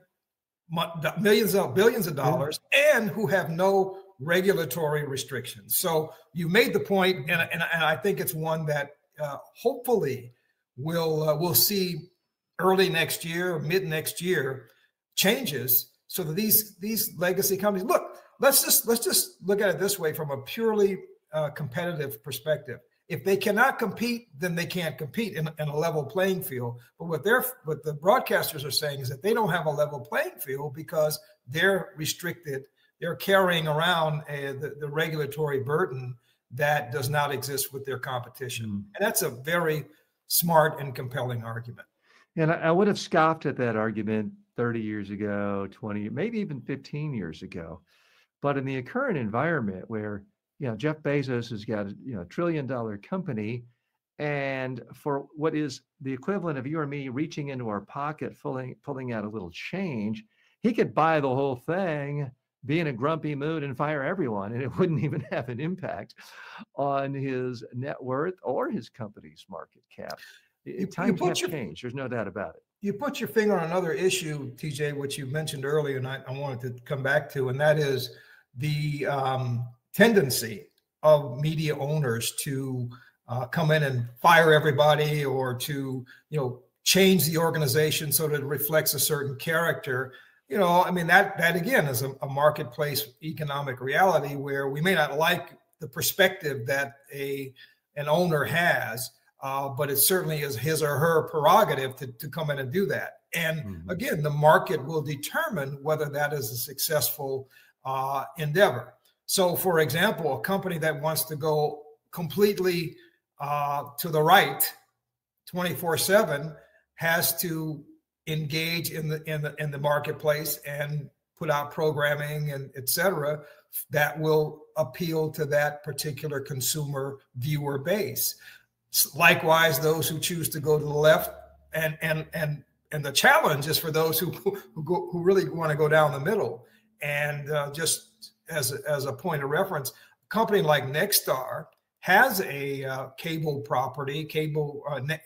billions of dollars and who have no regulatory restrictions. So you made the point, and I think it's one that hopefully we'll see early next year, mid next year, changes so that these legacy companies look. Let's just look at it this way from a purely competitive perspective. If they cannot compete, then they can't compete in a level playing field. But what the broadcasters are saying is that they don't have a level playing field because they're restricted. They're carrying around the regulatory burden that does not exist with their competition. And that's a very smart and compelling argument. And I would have scoffed at that argument 30 years ago, 20, maybe even 15 years ago. But in the current environment where, Jeff Bezos has got a $1 trillion company, and for what is the equivalent of you or me reaching into our pocket, pulling out a little change, he could buy the whole thing, be in a grumpy mood, and fire everyone, and it wouldn't even have an impact on his net worth or his company's market cap. Times have changed. There's no doubt about it. You put your finger on another issue, TJ, which you mentioned earlier, and I wanted to come back to, and that is the tendency of media owners to come in and fire everybody or to, change the organization so that it reflects a certain character. That again is a marketplace economic reality where we may not like the perspective that a an owner has, but it certainly is his or her prerogative to come in and do that. And again, the market will determine whether that is a successful endeavor. So, for example, a company that wants to go completely to the right 24/7 has to engage in the marketplace and put out programming and et cetera that will appeal to that particular consumer viewer base. Likewise, those who choose to go to the left, and the challenge is for those who really want to go down the middle. And just as a point of reference, a company like Nexstar has a cable property,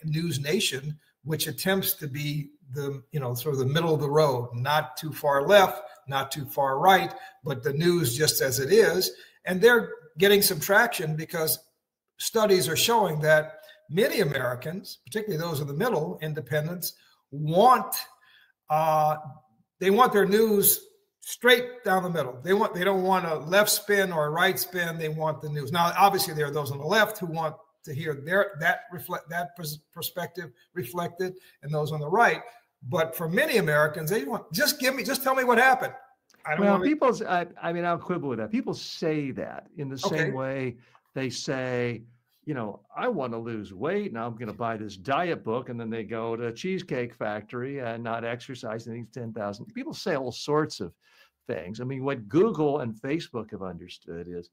News Nation, which attempts to be the sort of the middle of the road, not too far left, not too far right, but the news just as it is. And they're getting some traction because studies are showing that many Americans, particularly those in the middle, independents, want their news straight down the middle. They don't want a left spin or a right spin. They want the news. Now, obviously, there are those on the left who want to hear that perspective reflected, and those on the right. But for many Americans, they want just tell me what happened. I'll quibble with that. People say that in the same way they say, I want to lose weight and I'm going to buy this diet book, and then they go to Cheesecake Factory and not exercise and eat 10,000. People say all sorts of things. I mean, what Google and Facebook have understood is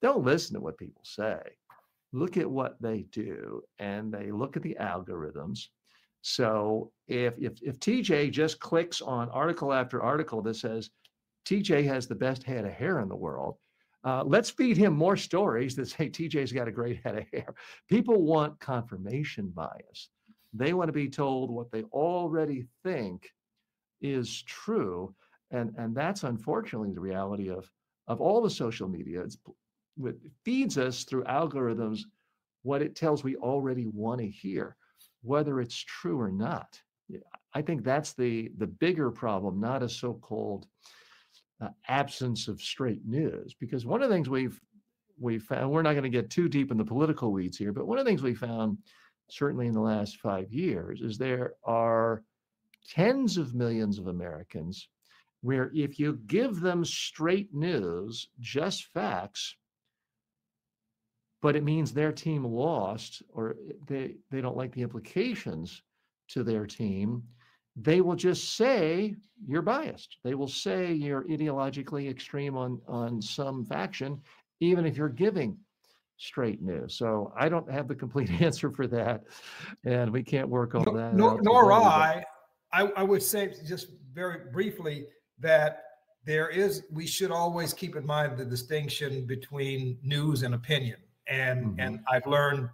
don't listen to what people say. Look at what they do, and they look at the algorithms. So if TJ just clicks on article after article that says TJ has the best head of hair in the world, let's feed him more stories that say TJ's got a great head of hair. People want confirmation bias. They want to be told what they already think is true. And that's unfortunately the reality of all the social media. It feeds us through algorithms what it tells we already want to hear, whether it's true or not. I think that's the bigger problem, not a so-called absence of straight news. Because one of the things we've found, we're not going to get too deep in the political weeds here, but one of the things we found certainly in the last 5 years is there are tens of millions of Americans where if you give them straight news, just facts, but it means their team lost or they don't like the implications to their team, they will just say you're biased. They will say you're ideologically extreme on some faction, even if you're giving straight news. So I don't have the complete answer for that, and we can't work on that. Nor I. I would say just very briefly that we should always keep in mind the distinction between news and opinion. And I've learned,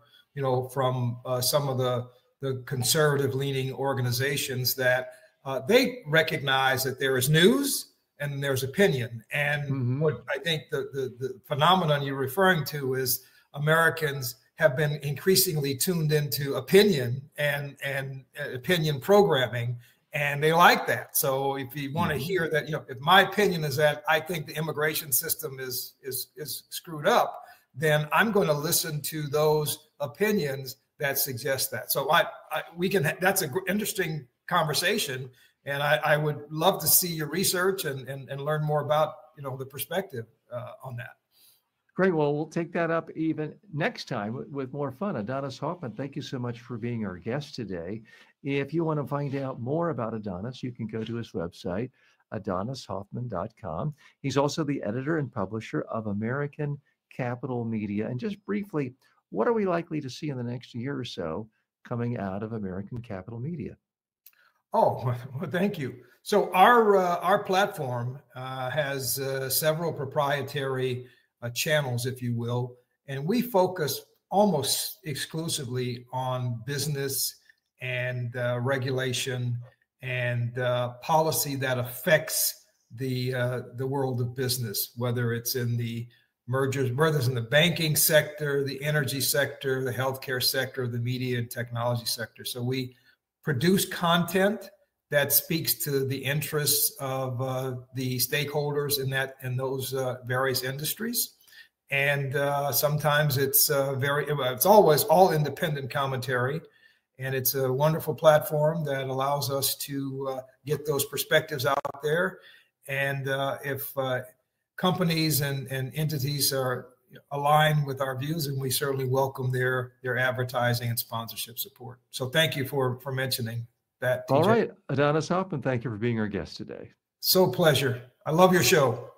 from some of the conservative leaning organizations that they recognize that there is news and there's opinion. And what I think the phenomenon you're referring to is Americans have been increasingly tuned into opinion and opinion programming, and they like that. So if you want to hear that, if my opinion is that I think the immigration system is screwed up, then I'm going to listen to those opinions that suggest that. So that's an interesting conversation. And I would love to see your research and learn more about, the perspective on that. Great. Well, we'll take that up even next time with more fun. Adonis Hoffman, thank you so much for being our guest today. If you want to find out more about Adonis, you can go to his website, adonishoffman.com. He's also the editor and publisher of American Capital Media. And just briefly, what are we likely to see in the next year or so coming out of American Capital Media? Oh, well, thank you. So our platform has several proprietary channels, if you will, and we focus almost exclusively on business and regulation and policy that affects the world of business, whether it's in the mergers in the banking sector, the energy sector, the healthcare sector, the media and technology sector. So we produce content that speaks to the interests of the stakeholders in those various industries. And sometimes it's it's always all independent commentary. And it's a wonderful platform that allows us to get those perspectives out there. And if companies and entities are aligned with our views, and we certainly welcome their advertising and sponsorship support. So thank you for mentioning that, TJ. All right, Adonis Hoffman, thank you for being our guest today. So pleasure. I love your show.